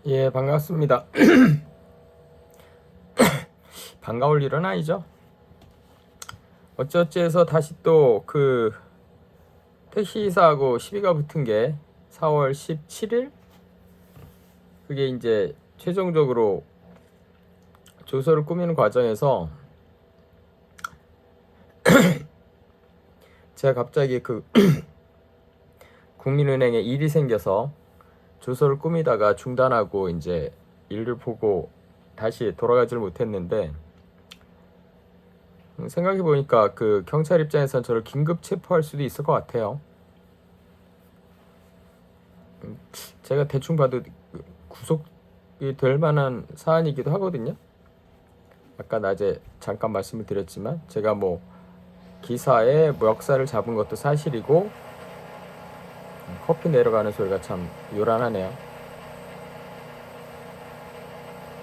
예, 반갑습니다. 반가울 일은 아니죠. 어찌어찌해서 다시 또 그 택시기사하고 시비가 붙은 게 4월 17일? 그게 이제 최종적으로 조서를 꾸미는 과정에서 제가 갑자기 그 국민은행에 일이 생겨서 조서를 꾸미다가 중단하고 이제 일을 보고 다시 돌아가지를 못했는데, 생각해보니까 그 경찰 입장에선 저를 긴급 체포할 수도 있을 것 같아요. 제가 대충 봐도 구속이 될 만한 사안이기도 하거든요. 아까 낮에 잠깐 말씀을 드렸지만 제가 뭐 기사에 멱살을 잡은 것도 사실이고, 커피 내려가는 소리가 참 요란하네요.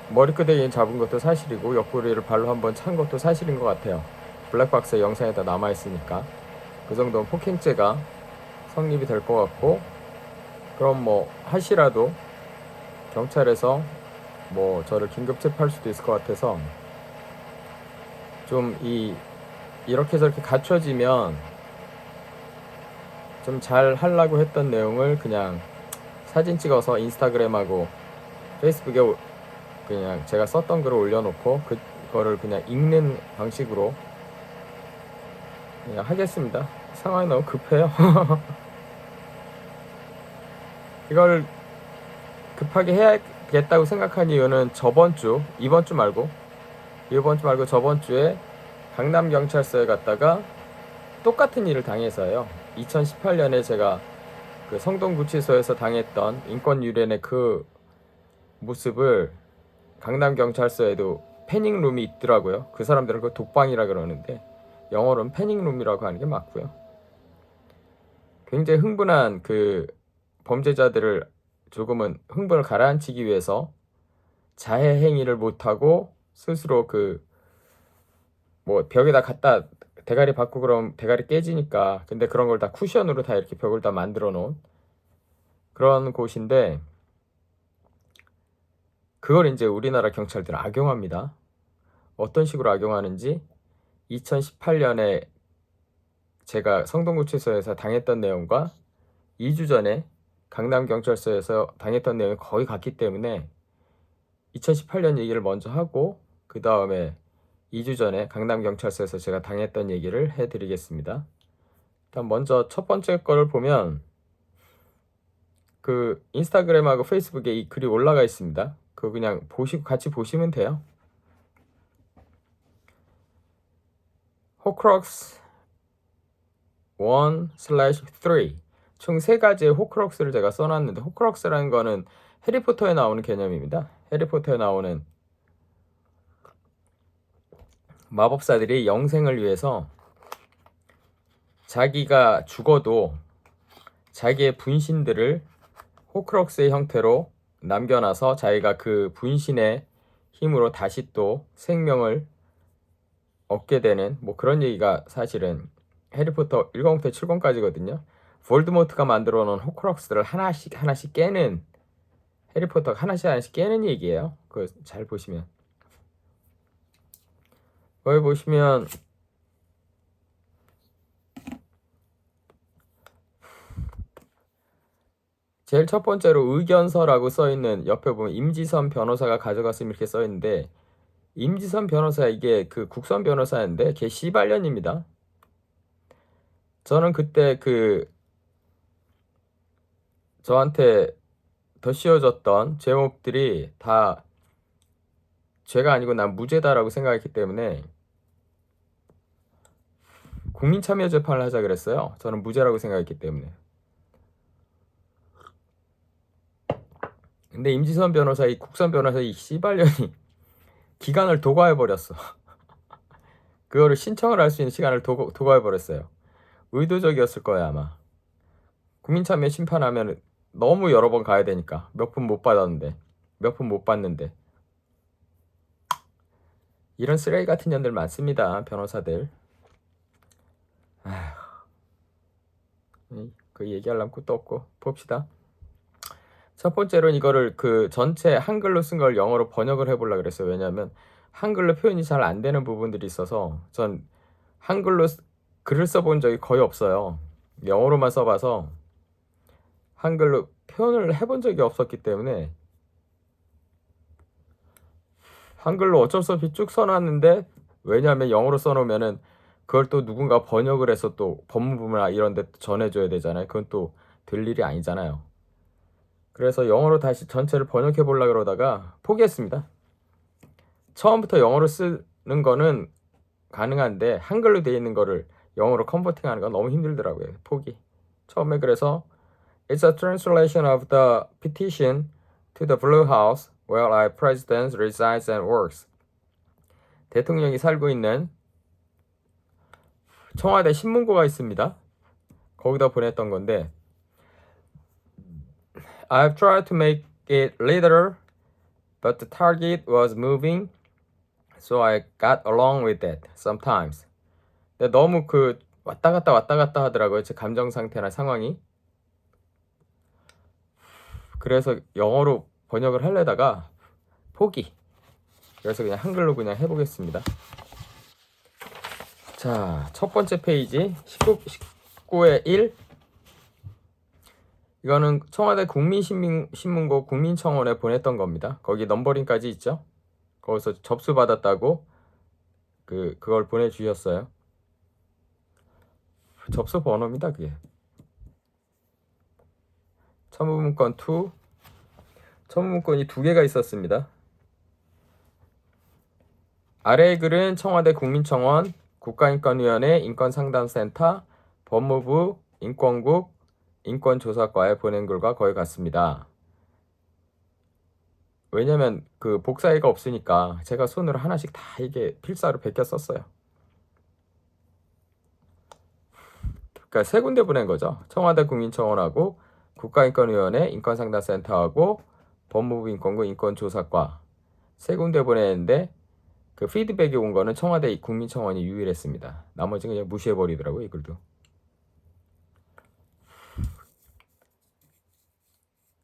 머리끄댕이 잡은 것도 사실이고 옆구리를 발로 한번 찬 것도 사실인 것 같아요. 블랙박스 영상에다 남아있으니까 그 정도면 폭행죄가 성립이 될 것 같고, 그럼 뭐 하시라도 경찰에서 뭐 저를 긴급 체포할 수도 있을 것 같아서 좀 이렇게 저렇게 갖춰지면 좀 잘 하려고 했던 내용을 그냥 사진 찍어서 인스타그램하고 페이스북에 그냥 제가 썼던 글을 올려놓고 그거를 그냥 읽는 방식으로 그냥 하겠습니다. 상황이 너무 급해요. 이걸 급하게 해야겠다고 생각한 이유는 이번 주 말고 저번 주에 강남경찰서에 갔다가 똑같은 일을 당해서요. 2018년에 제가 그 성동구치소에서 당했던 인권유린의 그 모습을 강남경찰서에도 패닝룸이 있더라고요. 그 사람들은 그 독방이라 그러는데 영어로는 패닝룸이라고 하는 게 맞고요. 굉장히 흥분한 그 범죄자들을 조금은 흥분을 가라앉히기 위해서 자해 행위를 못하고 스스로 그 뭐 벽에다 갖다 대가리 받고 그럼 대가리 깨지니까, 근데 그런 걸 다 쿠션으로 다 이렇게 벽을 다 만들어 놓은 그런 곳인데, 그걸 이제 우리나라 경찰들은 악용합니다. 어떤 식으로 악용하는지 2018년에 제가 성동구치소에서 당했던 내용과 2주 전에 강남경찰서에서 당했던 내용이 거의 같기 때문에 2018년 얘기를 먼저 하고 그 다음에 2주 전에 강남경찰서에서 제가 당했던 얘기를 해드리겠습니다. 일단 먼저 첫 번째 거를 보면 그 인스타그램하고 페이스북에 이 글이 올라가 있습니다. 그거 그냥 같이 보시면 돼요. 호크럭스 1/3 총 3가지의 호크럭스를 제가 써놨는데, 호크럭스라는 거는 해리포터에 나오는 개념입니다. 해리포터에 나오는 마법사들이 영생을 위해서 자기가 죽어도 자기의 분신들을 호크럭스의 형태로 남겨놔서 자기가 그 분신의 힘으로 다시 또 생명을 얻게 되는 뭐 그런 얘기가 사실은 해리포터 1권부터 7권까지거든요. 볼드모트가 만들어 놓은 호크럭스들을 하나씩 깨는, 해리포터가 하나씩 깨는 얘기예요. 그거 잘 보시면, 거기 보시면 제일 첫 번째로 의견서라고 써있는, 옆에 보면 임지선 변호사가 가져갔으면 이렇게 써있는데, 임지선 변호사 이게 그 국선 변호사인데 걔 씨발년입니다. 저는 그때 그 저한테 더 씌워졌던 제목들이 다 죄가 아니고 난 무죄다라고 생각했기 때문에 국민참여재판을 하자 그랬어요. 저는 무죄라고 생각했기 때문에. 근데 임지선 변호사, 이 국선 변호사 이 씨발년이 기간을 도과해버렸어. 그거를 신청을 할 수 있는 시간을 도과해버렸어요. 의도적이었을 거예요 아마. 국민참여 심판하면 너무 여러 번 가야 되니까. 몇 푼 못 받는데 이런 쓰레기 같은 년들 많습니다. 변호사들. 아휴, 그 얘기하려면 끝도 없고 봅시다. 첫 번째로는 이거를 그 전체 한글로 쓴 걸 영어로 번역을 해보려고 그랬어요. 왜냐하면 한글로 표현이 잘 안 되는 부분들이 있어서 전 한글로 글을 써본 적이 거의 없어요. 영어로만 써봐서 한글로 표현을 해본 적이 없었기 때문에 한글로 어쩔 수 없이 쭉 써놨는데, 왜냐하면 영어로 써놓으면은 그걸 또 누군가 번역을 해서 또 법무부나 이런 데 전해줘야 되잖아요. 그건 또 될 일이 아니잖아요. 그래서 영어로 다시 전체를 번역해 보려고 그러다가 포기했습니다. 처음부터 영어로 쓰는 거는 가능한데 한글로 돼 있는 거를 영어로 컨버팅하는 건 너무 힘들더라고요. 포기. 처음에 그래서 It's a translation of the petition to the Blue House where our president resides and works. 대통령이 살고 있는 청와대 신문고가 있습니다. 거기다 보냈던 건데 I've tried to make it literal, but the target was moving, so I got along with it sometimes. 근데 너무 그 왔다 갔다 하더라고요. 제 감정 상태나 상황이. 그래서 영어로 번역을 하려다가 포기. 그래서 그냥 한글로 그냥 해보겠습니다. 자, 첫 번째 페이지 19의 1. 이거는 청와대 국민신문고 국민청원에 보냈던 겁니다. 거기 넘버링까지 있죠. 거기서 접수받았다고 그걸 보내주셨어요. 접수 번호입니다. 그게 첨부문건 2. 첨부문건이 2개가 있었습니다. 아래의 글은 청와대 국민청원, 국가인권위원회 인권상담센터, 법무부, 인권국, 인권조사과에 보낸 글과 거의 같습니다. 왜냐면 그 복사기가 없으니까 제가 손으로 하나씩 다 이게 필사로 베껴 썼어요. 그러니까 세 군데 보낸 거죠. 청와대 국민청원하고 국가인권위원회 인권상담센터하고 법무부 인권국 인권조사과 세 군데 보냈는데 그 피드백이 온 거는 청와대 국민청원이 유일했습니다. 나머지는 그냥 무시해버리더라고요. 이 글도.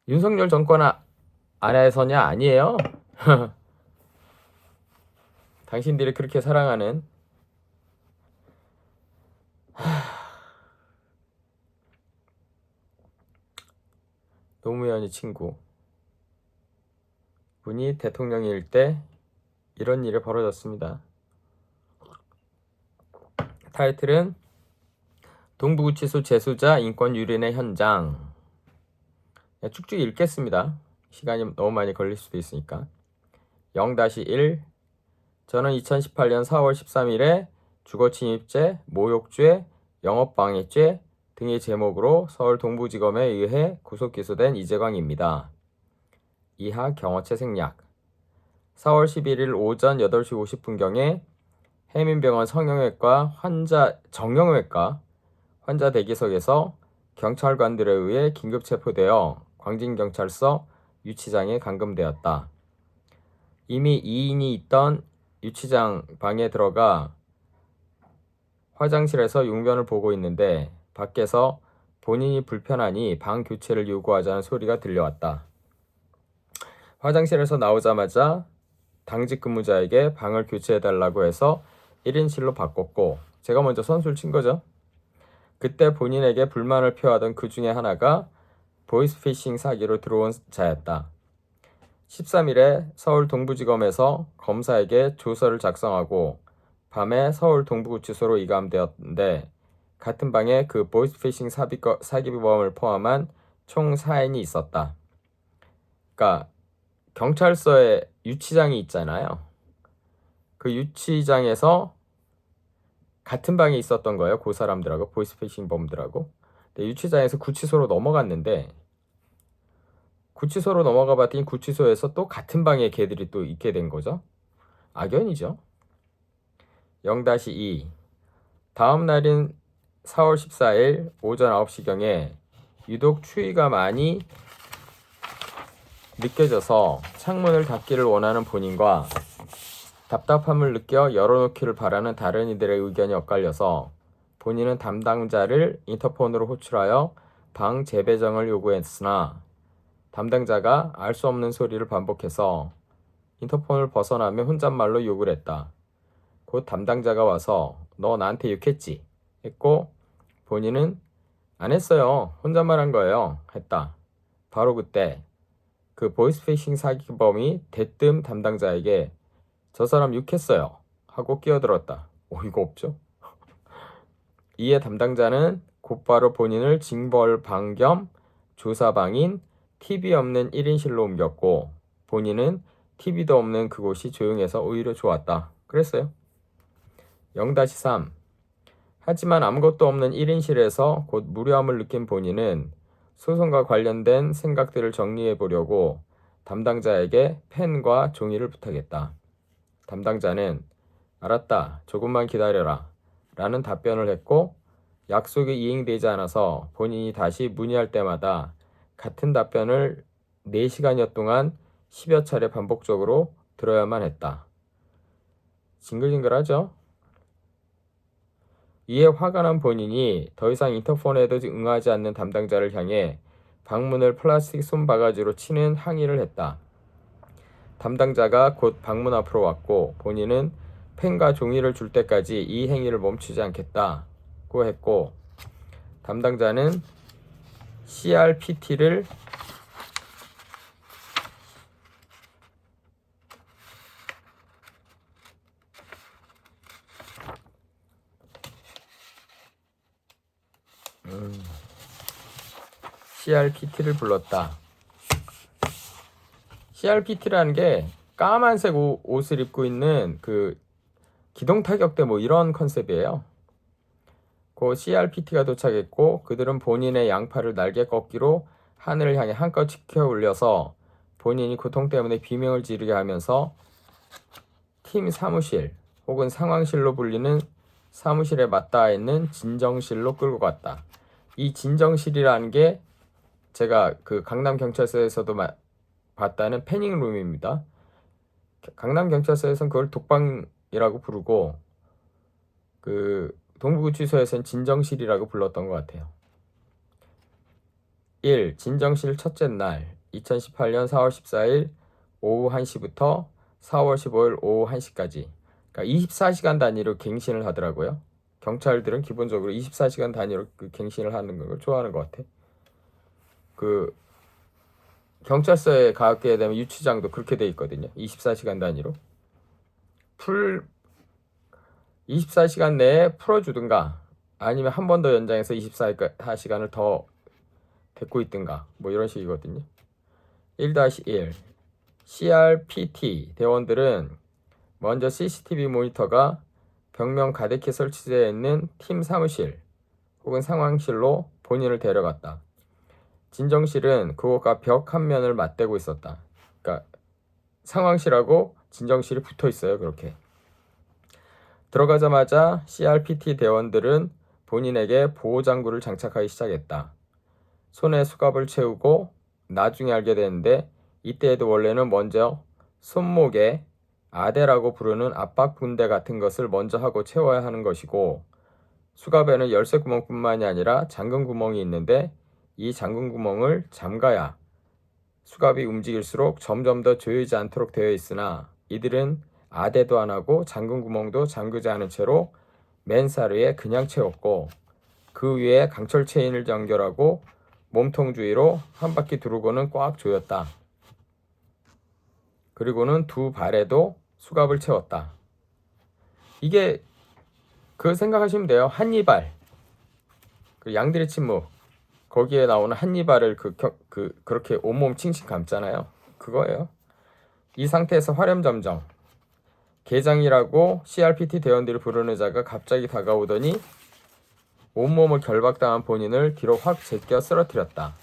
윤석열 정권 안에서냐? 아니에요. 당신들이 그렇게 사랑하는 노무현이 친구 분이 대통령일 때 이런 일이 벌어졌습니다. 타이틀은 동부구치소 재수자 인권 유린의 현장. 쭉쭉 읽겠습니다. 시간이 너무 많이 걸릴 수도 있으니까. 0-1. 저는 2018년 4월 13일에 주거침입죄, 모욕죄, 영업방해죄 등의 제목으로 서울 동부지검에 의해 구속기소된 이재광입니다. 이하 경호처 생략. 4월 11일 오전 8시 50분경에 해민병원 성형외과 정형외과 환자 대기석에서 경찰관들에 의해 긴급 체포되어 광진경찰서 유치장에 감금되었다. 이미 2인이 있던 유치장 방에 들어가 화장실에서 용변을 보고 있는데 밖에서 본인이 불편하니 방 교체를 요구하자는 소리가 들려왔다. 화장실에서 나오자마자 당직 근무자에게 방을 교체해달라고 해서 1인실로 바꿨고 제가 먼저 선수를 친 거죠. 그때 본인에게 불만을 표하던 그 중에 하나가 보이스피싱 사기로 들어온 자였다. 13일에 서울 동부지검에서 검사에게 조서를 작성하고 밤에 서울 동부구치소로 이감되었는데 같은 방에 그 보이스피싱 사기범을 포함한 총 4인이 있었다. 그러니까 경찰서에 유치장이 있잖아요. 그 유치장에서 같은 방에 있었던 거예요. 그 사람들하고 보이스피싱 범들하고. 근데 유치장에서 구치소로 넘어갔는데 구치소로 넘어가 봤더니 구치소에서 또 같은 방에 걔들이 또 있게 된 거죠. 악연이죠. 0-2. 다음 날인 4월 14일 오전 9시경에 유독 추위가 많이 느껴져서 창문을 닫기를 원하는 본인과 답답함을 느껴 열어놓기를 바라는 다른 이들의 의견이 엇갈려서 본인은 담당자를 인터폰으로 호출하여 방 재배정을 요구했으나 담당자가 알 수 없는 소리를 반복해서 인터폰을 벗어나며 혼잣말로 욕을 했다. 곧 담당자가 와서 너 나한테 욕했지? 했고 본인은 안 했어요. 혼잣말 한 거예요. 했다. 바로 그때 그 보이스피싱 사기범이 대뜸 담당자에게 저 사람 욕했어요. 하고 끼어들었다. 어이가 없죠? 이에 담당자는 곧바로 본인을 징벌방 겸 조사방인 TV 없는 1인실로 옮겼고 본인은 TV도 없는 그곳이 조용해서 오히려 좋았다. 그랬어요. 0-3 하지만 아무것도 없는 1인실에서 곧 무료함을 느낀 본인은 소송과 관련된 생각들을 정리해 보려고 담당자에게 펜과 종이를 부탁했다. 담당자는 알았다. 조금만 기다려라. 라는 답변을 했고 약속이 이행되지 않아서 본인이 다시 문의할 때마다 같은 답변을 4시간여 동안 10여 차례 반복적으로 들어야만 했다. 징글징글하죠? 이에 화가 난 본인이 더 이상 인터폰에도 응하지 않는 담당자를 향해 방문을 플라스틱 손바가지로 치는 항의를 했다. 담당자가 곧 방문 앞으로 왔고 본인은 펜과 종이를 줄 때까지 이 행위를 멈추지 않겠다고 했고 담당자는 CRPT를 불렀다. CRPT라는 게 까만색 옷을 입고 있는 그 기동타격대 뭐 이런 컨셉이에요. 그 CRPT가 도착했고 그들은 본인의 양팔을 날개 꺾기로 하늘을 향해 한껏 치켜 올려서 본인이 고통 때문에 비명을 지르게 하면서 팀 사무실 혹은 상황실로 불리는 사무실에 맞닿아 있는 진정실로 끌고 갔다. 이 진정실이라는 게 제가 그 강남경찰서에서도 봤다는 패닝룸입니다. 강남경찰서에서는 그걸 독방이라고 부르고 그 동부구치소에서는 진정실이라고 불렀던 것 같아요. 1. 진정실 첫째 날 2018년 4월 14일 오후 1시부터 4월 15일 오후 1시까지 그러니까 24시간 단위로 갱신을 하더라고요. 경찰들은 기본적으로 24시간 단위로 그 갱신을 하는 걸 좋아하는 것 같아. 그 경찰서에 가게 되면 유치장도 그렇게 돼 있거든요. 24시간 단위로 24시간 내에 풀어주든가 아니면 한 번 더 연장해서 24시간을 더 데리고 있든가 뭐 이런 식이거든요. 1-1 CRPT 대원들은 먼저 CCTV 모니터가 벽면 가득히 설치되어 있는 팀 사무실 혹은 상황실로 본인을 데려갔다. 진정실은 그곳과 벽 한 면을 맞대고 있었다. 그러니까 상황실하고 진정실이 붙어 있어요. 그렇게. 들어가자마자 CRPT 대원들은 본인에게 보호장구를 장착하기 시작했다. 손에 수갑을 채우고 나중에 알게 되는데 이때에도 원래는 먼저 손목에 아대라고 부르는 압박 붕대 같은 것을 먼저 하고 채워야 하는 것이고 수갑에는 열쇠 구멍뿐만이 아니라 잠금 구멍이 있는데 이 잠금 구멍을 잠가야 수갑이 움직일수록 점점 더 조이지 않도록 되어 있으나 이들은 아대도 안 하고 잠금 구멍도 잠그지 않은 채로 맨사르에 그냥 채웠고 그 위에 강철 체인을 연결하고 몸통 주위로 한 바퀴 두르고는 꽉 조였다. 그리고는 두 발에도 수갑을 채웠다. 이게 그 생각하시면 돼요. 한니발 그 양들의 침묵 거기에 나오는 한니발을 그렇게 온몸 칭칭 감잖아요. 그거예요. 이 상태에서 화렴점정 계장이라고 CRPT 대원들이 부르는 자가 갑자기 다가오더니 온몸을 결박당한 본인을 뒤로 확 제껴 쓰러뜨렸다.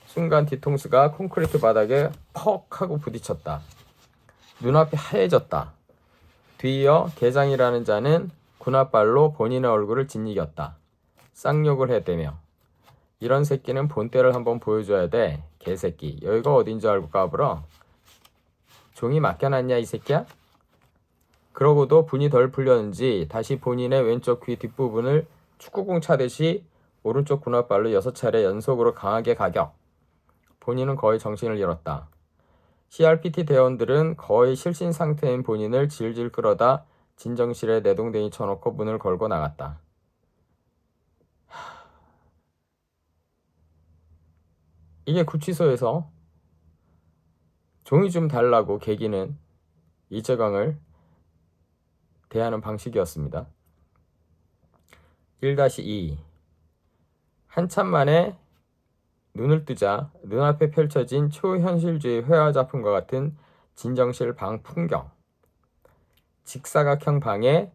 순간 뒤통수가 콘크리트 바닥에 퍽 하고 부딪혔다. 눈앞이 하얘졌다. 뒤이어 계장이라는 자는 군홧발로 본인의 얼굴을 짓이겼다. 쌍욕을 해대며 이런 새끼는 본때를 한번 보여줘야 돼. 개새끼. 여기가 어딘 줄 알고 까불어? 종이 맡겨놨냐 이 새끼야? 그러고도 분이 덜 풀렸는지 다시 본인의 왼쪽 귀 뒷부분을 축구공 차듯이 오른쪽 군홧발로 6차례 연속으로 강하게 가격. 본인은 거의 정신을 잃었다. CRPT 대원들은 거의 실신 상태인 본인을 질질 끌어다 진정실에 내동댕이 쳐놓고 문을 걸고 나갔다. 이게 구치소에서 종이 좀 달라고 개기는 이재광을 대하는 방식이었습니다. 1-2 한참 만에 눈을 뜨자 눈앞에 펼쳐진 초현실주의 회화작품과 같은 진정실 방 풍경. 직사각형 방에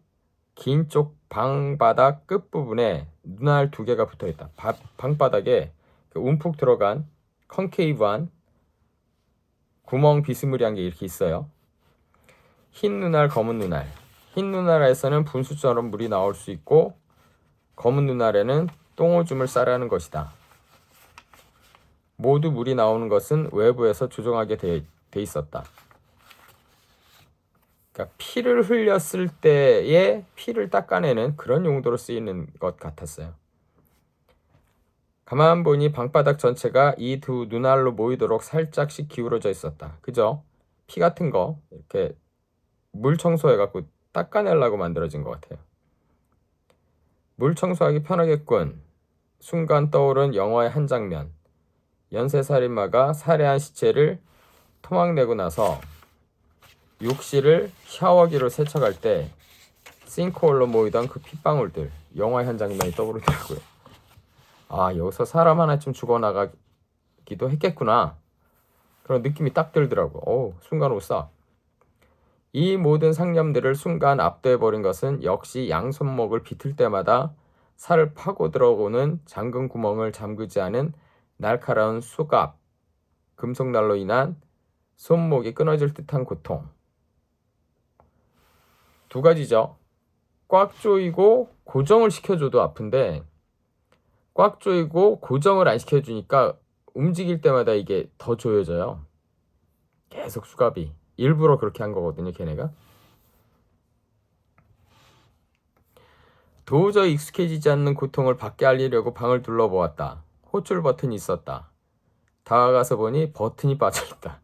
긴 쪽 방바닥 끝부분에 눈알 2개가 붙어있다. 방바닥에 움푹 들어간 컨케이브한 구멍 비스무리한 게 이렇게 있어요. 흰 눈알, 검은 눈알. 흰 눈알에서는 분수처럼 물이 나올 수 있고 검은 눈알에는 똥오줌을 싸라는 것이다. 모두 물이 나오는 것은 외부에서 조종하게 돼 있었다. 그러니까 피를 흘렸을 때에 피를 닦아내는 그런 용도로 쓰이는 것 같았어요. 가만 보니 방바닥 전체가 이 두 눈알로 모이도록 살짝씩 기울어져 있었다. 그죠? 피 같은 거 이렇게 물 청소해갖고 닦아내려고 만들어진 것 같아요. 물 청소하기 편하겠군. 순간 떠오른 영화의 한 장면. 연쇄살인마가 살해한 시체를 토막내고 나서 욕실을 샤워기로 세척할 때 싱크홀로 모이던 그 핏방울들. 영화의 한 장면이 떠오르더라고요. 아, 여기서 사람 하나쯤 죽어나가기도 했겠구나. 그런 느낌이 딱 들더라고. 순간 오싹. 이 모든 상념들을 순간 압도해버린 것은 역시 양손목을 비틀 때마다 살을 파고 들어오는 잠근 구멍을 잠그지 않은 날카로운 수갑, 금속날로 인한 손목이 끊어질 듯한 고통. 두 가지죠. 꽉 조이고 고정을 시켜줘도 아픈데 꽉 조이고 고정을 안 시켜주니까 움직일 때마다 이게 더 조여져요. 계속 수갑이. 일부러 그렇게 한 거거든요, 걔네가. 도저히 익숙해지지 않는 고통을 받게 알리려고 방을 둘러보았다. 호출 버튼이 있었다. 다가가서 보니 버튼이 빠져있다.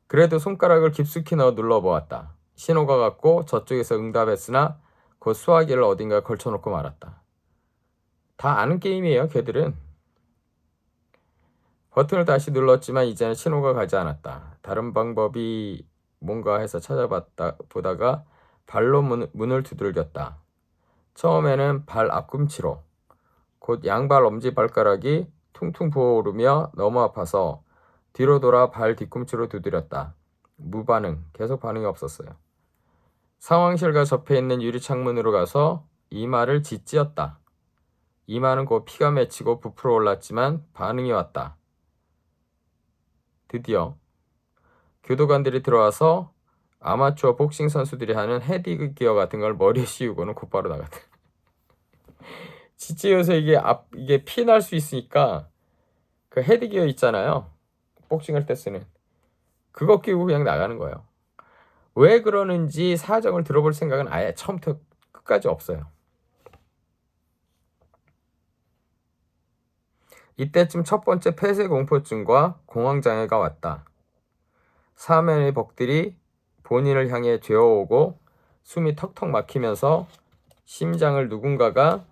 그래도 손가락을 깊숙이 넣어 눌러보았다. 신호가 갔고 저쪽에서 응답했으나 곧 수화기를 어딘가에 걸쳐놓고 말았다. 다 아는 게임이에요, 걔들은. 버튼을 다시 눌렀지만 이제는 신호가 가지 않았다. 다른 방법이 뭔가 해서 보다가 발로 문을 두들겼다. 처음에는 발 앞꿈치로, 곧 양발 엄지발가락이 퉁퉁 부어오르며 너무 아파서 뒤로 돌아 발 뒤꿈치로 두드렸다. 무반응, 계속 반응이 없었어요. 상황실과 접해 있는 유리창문으로 가서 이마를 짓찌었다. 이마는 곧 피가 맺히고 부풀어 올랐지만 반응이 왔다. 드디어 교도관들이 들어와서 아마추어 복싱 선수들이 하는 헤드기어 같은 걸 머리에 씌우고는 곧바로 나갔다. 지치어서 이게 피 날 수 있으니까 그 헤드기어 있잖아요. 복싱할 때 쓰는. 그거 끼고 그냥 나가는 거예요. 왜 그러는지 사정을 들어볼 생각은 아예 처음부터 끝까지 없어요. 이때쯤 첫 번째 폐쇄공포증과 공황장애가 왔다. 사면의 벅들이 본인을 향해 죄어오고 숨이 턱턱 막히면서 심장을 누군가가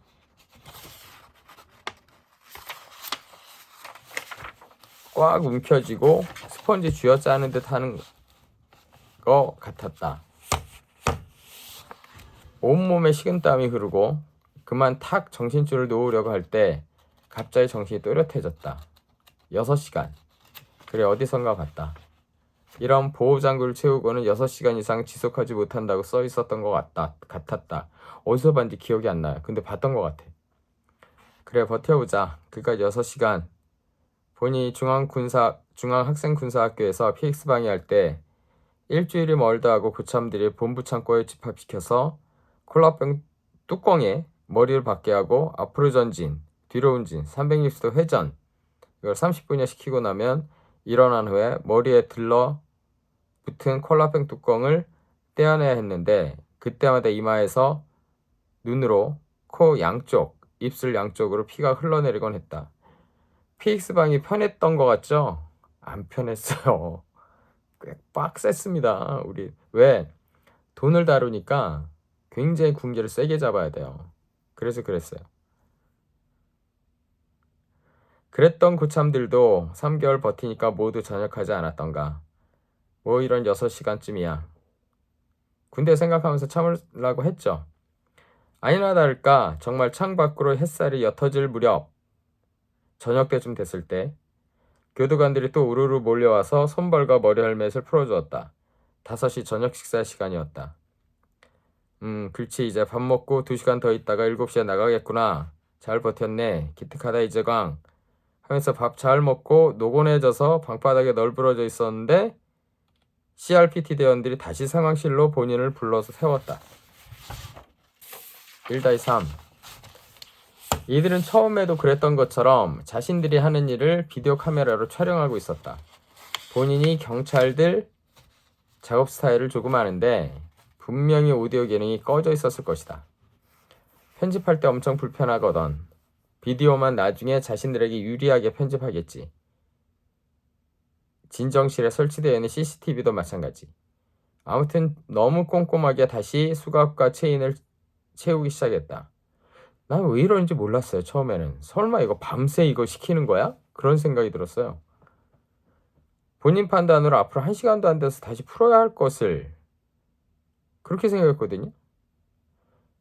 꽉 움켜쥐고 스펀지 쥐어짜는 듯 하는 것 같았다. 온몸에 식은땀이 흐르고 그만 탁 정신줄을 놓으려고 할 때 갑자기 정신이 또렷해졌다. 6시간. 그래, 어디선가 봤다. 이런 보호장구를 채우고는 6시간 이상 지속하지 못한다고 써 있었던 것 같았다. 어디서 봤는지 기억이 안 나요. 근데 봤던 것 같아. 그래, 버텨보자. 그까지 6시간. 본인이 중앙학생군사학교에서 PX 방해할 때 일주일이 멀다 하고 고참들이 본부 창고에 집합시켜서 콜라병 뚜껑에 머리를 박게 하고 앞으로 전진, 뒤로 운진, 360도 회전 이걸 30분이나 시키고 나면 일어난 후에 머리에 들러붙은 콜라병 뚜껑을 떼어내야 했는데 그때마다 이마에서 눈으로 코 양쪽, 입술 양쪽으로 피가 흘러내리곤 했다. PX 방이 편했던 것 같죠? 안 편했어요. 꽤 빡셌습니다. 우리 왜 돈을 다루니까 굉장히 군기를 세게 잡아야 돼요. 그래서 그랬어요. 그랬던 고참들도 3개월 버티니까 모두 전역하지 않았던가. 뭐 이런 6시간쯤이야. 군대 생각하면서 참으려고 했죠. 아니나 다를까 정말 창밖으로 햇살이 옅어질 무렵 저녁 때쯤 됐을 때 교도관들이 또 우르르 몰려와서 손발과 머리 헬멧을 풀어주었다. 5시 저녁 식사 시간이었다. 그렇지 이제 밥 먹고 2시간 더 있다가 7시에 나가겠구나. 잘 버텼네. 기특하다 이재광. 하면서 밥 잘 먹고 노곤해져서 방바닥에 널브러져 있었는데 CRPT 대원들이 다시 상황실로 본인을 불러서 세웠다. 1-3 이들은 처음에도 그랬던 것처럼 자신들이 하는 일을 비디오 카메라로 촬영하고 있었다. 본인이 경찰들 작업 스타일을 조금 아는데 분명히 오디오 기능이 꺼져 있었을 것이다. 편집할 때 엄청 불편하거든. 비디오만 나중에 자신들에게 유리하게 편집하겠지. 진정실에 설치되어 있는 CCTV도 마찬가지. 아무튼 너무 꼼꼼하게 다시 수갑과 체인을 채우기 시작했다. 난 왜 이러는지 몰랐어요. 처음에는. 설마 이거 밤새 이거 시키는 거야? 그런 생각이 들었어요. 본인 판단으로 앞으로 1시간도 안 돼서 다시 풀어야 할 것을 그렇게 생각했거든요.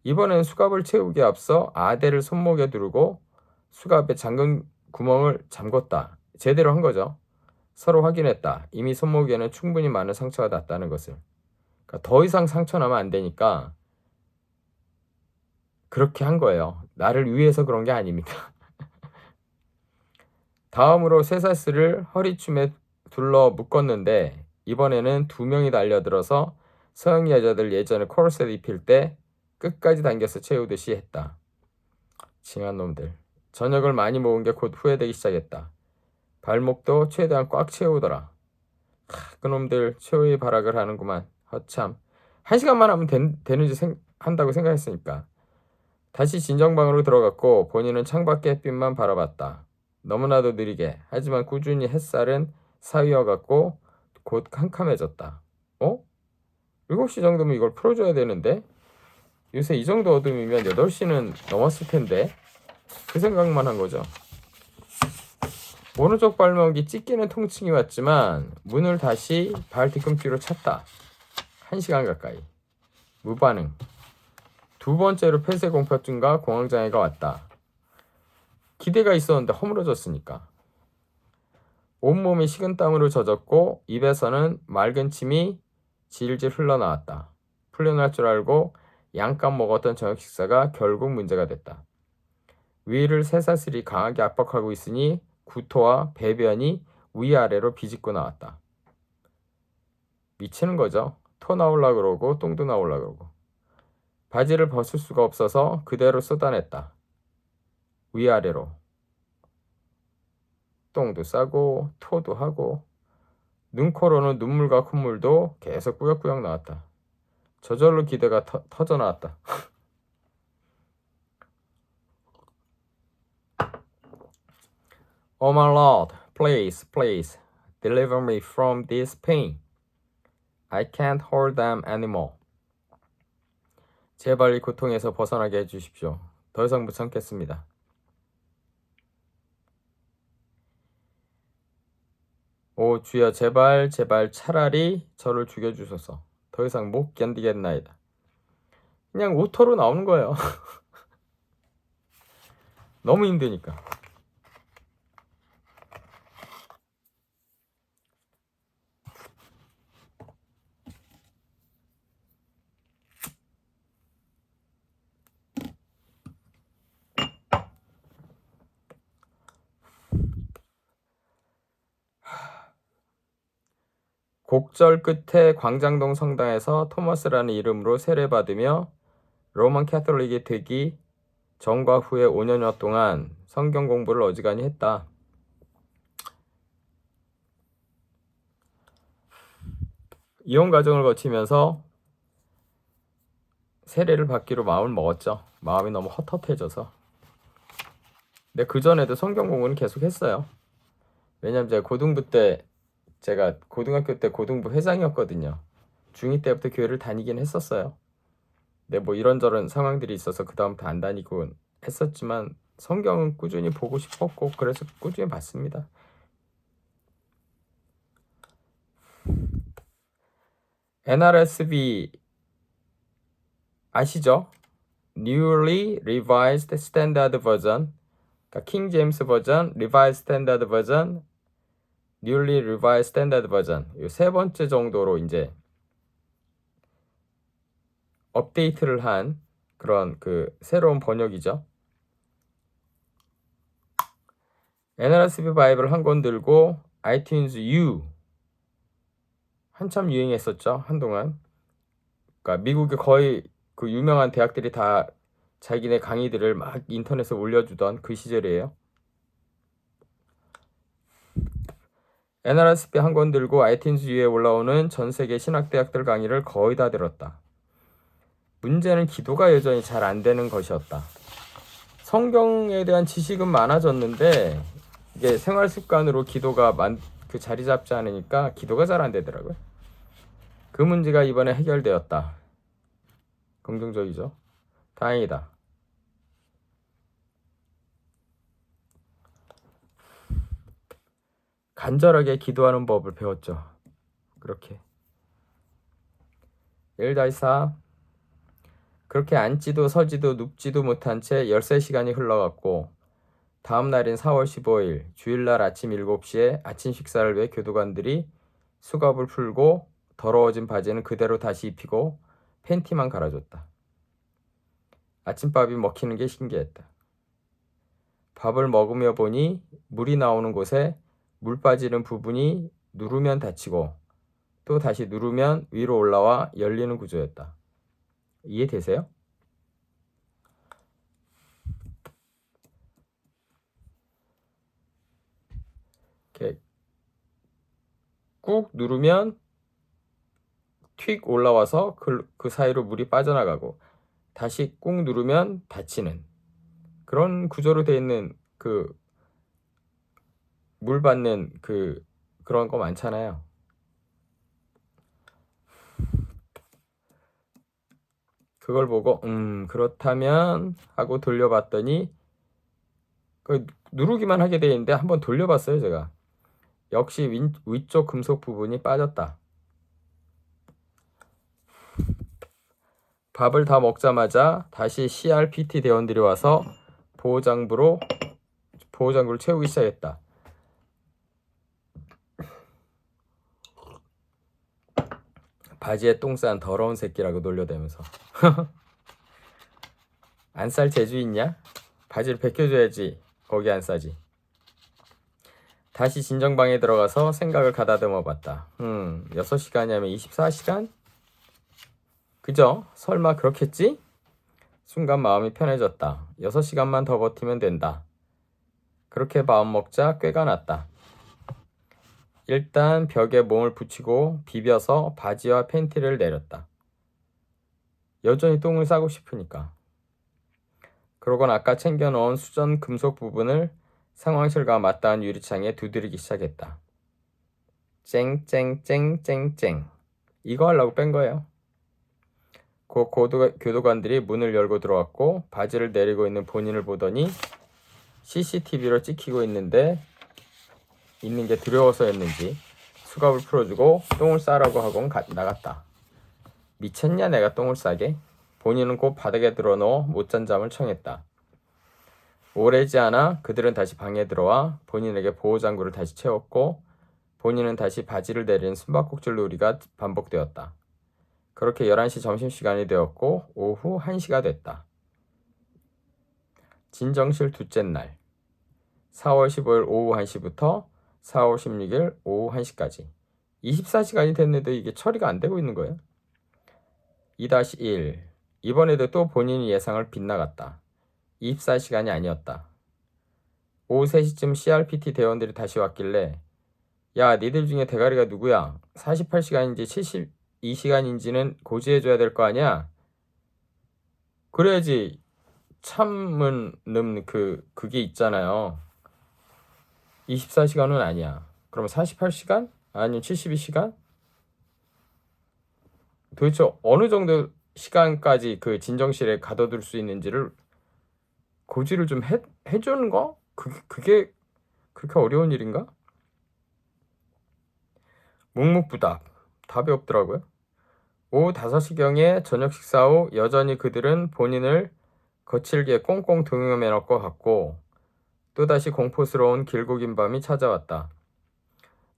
이번엔 수갑을 채우기에 앞서 아대를 손목에 두르고 수갑에 잠근 구멍을 잠궜다. 제대로 한 거죠. 서로 확인했다. 이미 손목에는 충분히 많은 상처가 났다는 것을. 그러니까 더 이상 상처 나면 안 되니까 그렇게 한 거예요. 나를 위해서 그런 게 아닙니다. 다음으로 쇠사슬을 허리춤에 둘러 묶었는데 이번에는 2명이 달려들어서 서양 여자들 예전에 코르셋 입힐 때 끝까지 당겨서 채우듯이 했다. 징한 놈들. 저녁을 많이 먹은 게 곧 후회되기 시작했다. 발목도 최대한 꽉 채우더라. 그놈들 최후의 발악을 하는구만. 허참. 1시간만 하면 되는지 한다고 생각했으니까. 다시 진정방으로 들어갔고 본인은 창밖의 햇빛만 바라봤다. 너무나도 느리게 하지만 꾸준히 햇살은 사위어갔고 곧 캄캄해졌다. 7시 정도면 이걸 풀어줘야 되는데 요새 이 정도 어둠이면 8시는 넘었을 텐데 그 생각만 한 거죠. 오른쪽 발목이 찢기는 통증이 왔지만 문을 다시 발 뒤꿈치로 찼다. 1시간 가까이. 무반응. 2번째로 폐쇄공포증과 공황장애가 왔다. 기대가 있었는데 허물어졌으니까. 온몸이 식은땀으로 젖었고 입에서는 맑은 침이 질질 흘러나왔다. 풀려날 줄 알고 양껏 먹었던 저녁 식사가 결국 문제가 됐다. 위를 쇠사슬이 강하게 압박하고 있으니 구토와 배변이 위아래로 비집고 나왔다. 미치는 거죠. 토 나올라 그러고 똥도 나올라 그러고. 바지를 벗을 수가 없어서 그대로 쏟아냈다. 위아래로. 똥도 싸고 토도 하고 눈코로는 눈물과 콧물도 계속 꾸역꾸역 나왔다. 저절로 기대가 터져 나왔다. Oh my Lord, please, please, deliver me from this pain. I can't hold them anymore. 제발 이 고통에서 벗어나게 해주십시오. 더 이상 못 참겠습니다. 오 주여 제발 차라리 저를 죽여주소서. 더 이상 못 견디겠나이다. 그냥 오토로 나오는 거예요. 너무 힘드니까. 곡절 끝에 광장동 성당에서 토마스라는 이름으로 세례받으며 로만 캐톨릭이 되기 전과 후에 5년여 동안 성경 공부를 어지간히 했다. 이혼 과정을 거치면서 세례를 받기로 마음을 먹었죠. 마음이 너무 헛헛해져서. 근데 그전에도 성경 공부는 계속 했어요. 왜냐면 제가 고등학교 때 고등부 회장이었거든요. 중2 때부터 교회를 다니긴 했었어요. 근데 뭐 이런저런 상황들이 있어서 그 다음부터 안 다니고 했었지만 성경은 꾸준히 보고 싶었고 그래서 꾸준히 봤습니다. NRSV 아시죠? Newly Revised Standard Version, 그러니까 킹 제임스 버전, Revised Standard Version, Newly Revised Standard Version 이 세 번째 정도로 이제 업데이트를 한 그런 그 새로운 번역이죠. NRSV 바이블 한 권 들고 iTunes U 한참 유행했었죠. 한동안. 그러니까 미국의 거의 그 유명한 대학들이 다 자기네 강의들을 막 인터넷에 올려주던 그 시절이에요. NRSV 한 권 들고 iTunes U에 올라오는 전 세계 신학대학들 강의를 거의 다 들었다. 문제는 기도가 여전히 잘 안 되는 것이었다. 성경에 대한 지식은 많아졌는데 이게 생활 습관으로 기도가 그 자리 잡지 않으니까 기도가 잘 안 되더라고요. 그 문제가 이번에 해결되었다. 긍정적이죠. 다행이다. 간절하게 기도하는 법을 배웠죠. 그렇게. 일다이사 그렇게 앉지도 서지도 눕지도 못한 채 13시간이 흘러갔고 다음 날인 4월 15일 주일날 아침 7시에 아침 식사를 위해 교도관들이 수갑을 풀고 더러워진 바지는 그대로 다시 입히고 팬티만 갈아줬다. 아침밥이 먹히는 게 신기했다. 밥을 먹으며 보니 물이 나오는 곳에 물 빠지는 부분이 누르면 닫히고 또 다시 누르면 위로 올라와 열리는 구조였다. 이해되세요? 이렇게 꾹 누르면 튀 올라와서 그 사이로 물이 빠져나가고 다시 꾹 누르면 닫히는 그런 구조로 되어 있는 그 물 받는 그런 거 많잖아요. 그걸 보고 그렇다면 하고 돌려봤더니 누르기만 하게 되어 있는데 한번 돌려봤어요 제가. 역시 위쪽 금속 부분이 빠졌다. 밥을 다 먹자마자 다시 CRPT 대원들이 와서 보호장구를 채우기 시작했다. 바지에 똥 싼 더러운 새끼라고 놀려대면서 안 쌀 재주 있냐? 바지를 벗겨줘야지 거기 안 싸지. 다시 진정방에 들어가서 생각을 가다듬어 봤다. 6시간이면 24시간? 그죠? 설마 그렇겠지? 순간 마음이 편해졌다. 6시간만 더 버티면 된다. 그렇게 마음 먹자 꾀가 났다. 일단 벽에 몸을 붙이고 비벼서 바지와 팬티를 내렸다. 여전히 똥을 싸고 싶으니까. 그러곤 아까 챙겨놓은 수전 금속 부분을 상황실과 맞닿은 유리창에 두드리기 시작했다. 쨍쨍쨍쨍쨍. 이거 하려고 뺀 거예요. 곧 교도관들이 문을 열고 들어왔고 바지를 내리고 있는 본인을 보더니 CCTV로 찍히고 있는 게 두려워서였는지 수갑을 풀어주고 똥을 싸라고 하고 나갔다. 미쳤냐 내가 똥을 싸게? 본인은 곧 바닥에 들어넣어 못 잔 잠을 청했다. 오래지 않아 그들은 다시 방에 들어와 본인에게 보호장구를 다시 채웠고 본인은 다시 바지를 내리는 숨바꼭질 놀이가 반복되었다. 그렇게 11시 점심시간이 되었고 오후 1시가 됐다. 진정실 둘째 날 4월 15일 오후 1시부터 4월 16일 오후 1시까지 24시간이 됐는데 이게 처리가 안 되고 있는 거예요. 2-1 이번에도 또 본인이 예상을 빗나갔다. 24시간이 아니었다. 오후 3시쯤 CRPT 대원들이 다시 왔길래 야 니들 중에 대가리가 누구야? 48시간인지 72시간인지는 고지해줘야 될 거 아니야? 그래야지 참는 그게 있잖아요. 24시간은 아니야. 그러면 48시간? 아니면 72시간? 도대체 어느 정도 시간까지 그 진정실에 가둬둘 수 있는지를 고지를 좀 해주는 거? 그게 그렇게 어려운 일인가? 묵묵부답. 답이 없더라고요. 오후 5시경에 저녁 식사 후 여전히 그들은 본인을 거칠게 꽁꽁 동여매 넣을 것 같고 또다시 공포스러운 길고 긴 밤이 찾아왔다.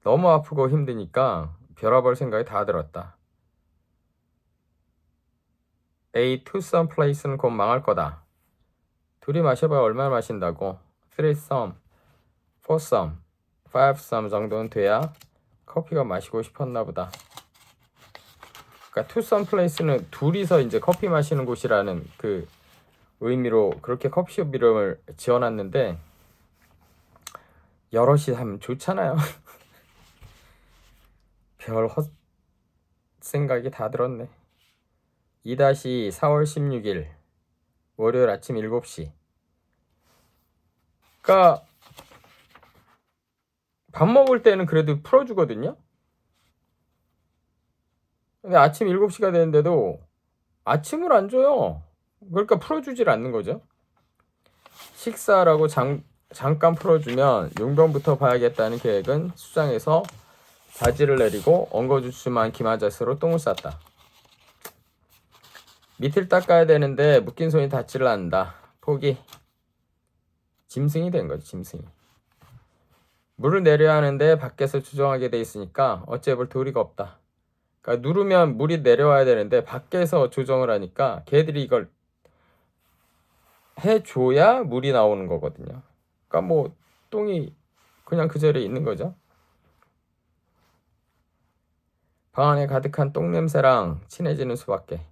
너무 아프고 힘드니까 별아볼 생각이 다 들었다. A to some place는 곧 망할 거다. 둘이 마셔봐야 얼마나 마신다고. Three some, four some, five some 정도는 돼야 커피가 마시고 싶었나 보다. 그러니까 to some place는 둘이서 이제 커피 마시는 곳이라는 그 의미로 그렇게 커피숍 이름을 지어놨는데 여럿이 하면 좋잖아요. 별 헛생각이 다 들었네. 2-4월 16일 월요일 아침 7시. 그러니까 밥 먹을 때는 그래도 풀어주거든요. 근데 아침 7시가 되는데도 아침을 안 줘요. 그러니까 풀어주질 않는 거죠. 식사라고 잠깐 풀어주면 용병부터 봐야겠다는 계획은 수장에서 바지를 내리고 엉거주춤한 기마자스로 똥을 쌌다. 밑을 닦아야 되는데 묶인 손이 닿지를 않는다. 포기. 짐승이 된 거지, 짐승이. 물을 내려야 하는데 밖에서 조정하게 돼 있으니까 어째볼 도리가 없다. 그러니까 누르면 물이 내려와야 되는데 밖에서 조정을 하니까 걔들이 이걸 해줘야 물이 나오는 거거든요. 그러니까 뭐 똥이 그냥 그 자리에 있는 거죠. 방 안에 가득한 똥 냄새랑 친해지는 수밖에.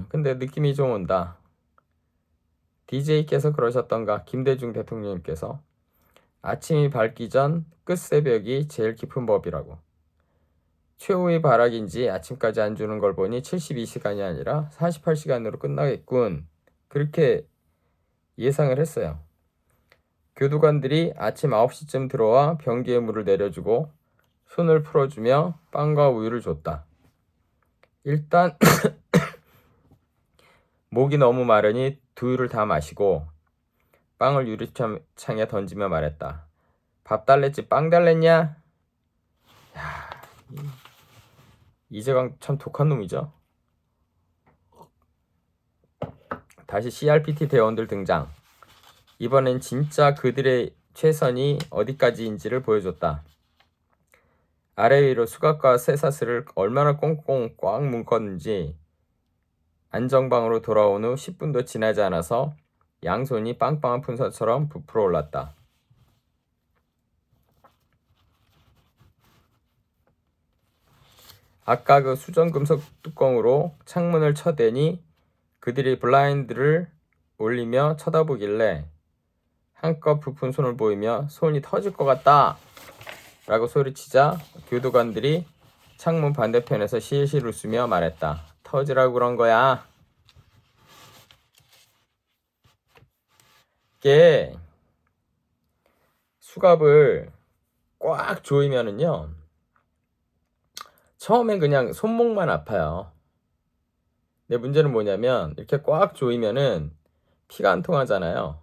근데 느낌이 좀 온다. DJ께서 그러셨던가. 김대중 대통령님께서 아침이 밝기 전 끝새벽이 제일 깊은 법이라고. 최후의 발악인지 아침까지 안 주는 걸 보니 72시간이 아니라 48시간으로 끝나겠군. 그렇게 예상을 했어요. 교도관들이 아침 9시쯤 들어와 변기에 물을 내려주고 손을 풀어주며 빵과 우유를 줬다. 일단 목이 너무 마르니 두유를 다 마시고 빵을 유리창에 던지며 말했다. 밥 달랬지 빵 달랬냐? 야, 이재광 참 독한 놈이죠. 다시 CRPT 대원들 등장. 이번엔 진짜 그들의 최선이 어디까지인지를 보여줬다. 아래 위로 수갑과 쇠사슬을 얼마나 꽁꽁 꽉 묶었는지 안정방으로 돌아온 후 10분도 지나지 않아서 양손이 빵빵한 풍선처럼 부풀어 올랐다. 아까 그 수정금속 뚜껑으로 창문을 쳐대니 그들이 블라인드를 올리며 쳐다보길래 한껏 부푼 손을 보이며 손이 터질 것 같다 라고 소리치자 교도관들이 창문 반대편에서 실실 웃으며 말했다. 터지라고 그런 거야. 이게 수갑을 꽉 조이면은요 처음엔 그냥 손목만 아파요. 근데 문제는 뭐냐면 이렇게 꽉 조이면은 피가 안 통하잖아요.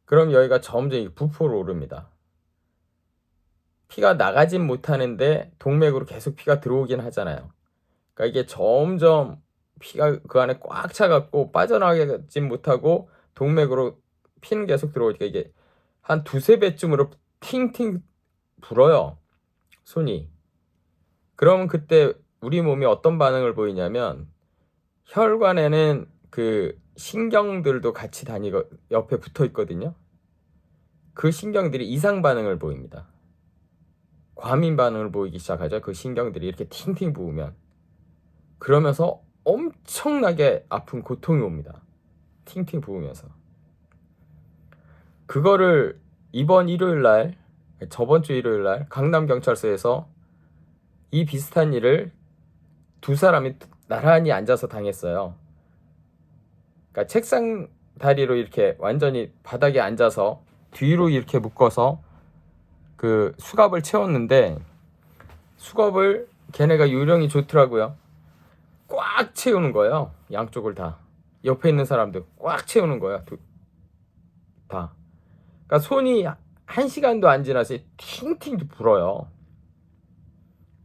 그럼 여기가 점점 부풀어 오릅니다. 피가 나가진 못하는데 동맥으로 계속 피가 들어오긴 하잖아요. 그러니까 이게 점점 피가 그 안에 꽉 차갖고 빠져나가진 못하고 동맥으로 피는 계속 들어오니까 이게 한 2-3배쯤으로 팅팅 불어요. 손이. 그러면 그때 우리 몸이 어떤 반응을 보이냐면 혈관에는 그 신경들도 같이 옆에 붙어 있거든요. 그 신경들이 이상 반응을 보입니다. 과민 반응을 보이기 시작하죠. 그 신경들이 이렇게 팅팅 부으면. 그러면서 엄청나게 아픈 고통이 옵니다. 팅팅 부으면서. 그거를 이번 일요일날, 저번 주 일요일날 강남경찰서에서 이 비슷한 일을 두 사람이 나란히 앉아서 당했어요. 그러니까 책상 다리로 이렇게 완전히 바닥에 앉아서 뒤로 이렇게 묶어서 그 수갑을 채웠는데, 수갑을 걔네가 요령이 좋더라고요. 꽉 채우는 거예요. 양쪽을 다. 옆에 있는 사람들 꽉 채우는 거야. 다. 그러니까 손이 1시간도 안 지나서 팅팅 불어요.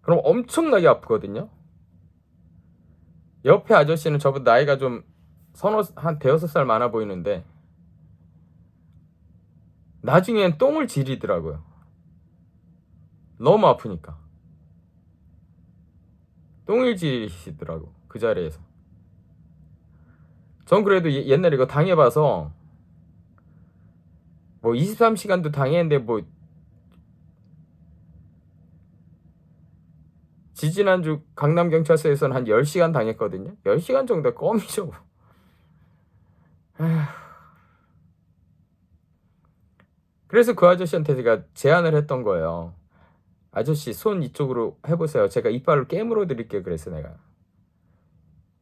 그럼 엄청나게 아프거든요. 옆에 아저씨는 저보다 나이가 좀 한 대여섯 살 많아 보이는데 나중엔 똥을 지리더라고요. 너무 아프니까 똥을 지리시더라고, 그 자리에서. 전 그래도 옛날에 이거 당해봐서 뭐 23시간도 당했는데, 뭐 지지난주 강남경찰서에서는 한 10시간 당했거든요. 10시간 정도 껌이죠. 그래서 그 아저씨한테 제가 제안을 했던 거예요. 아저씨, 손 이쪽으로 해보세요. 제가 이빨을 깨물어 드릴게요. 그래서 내가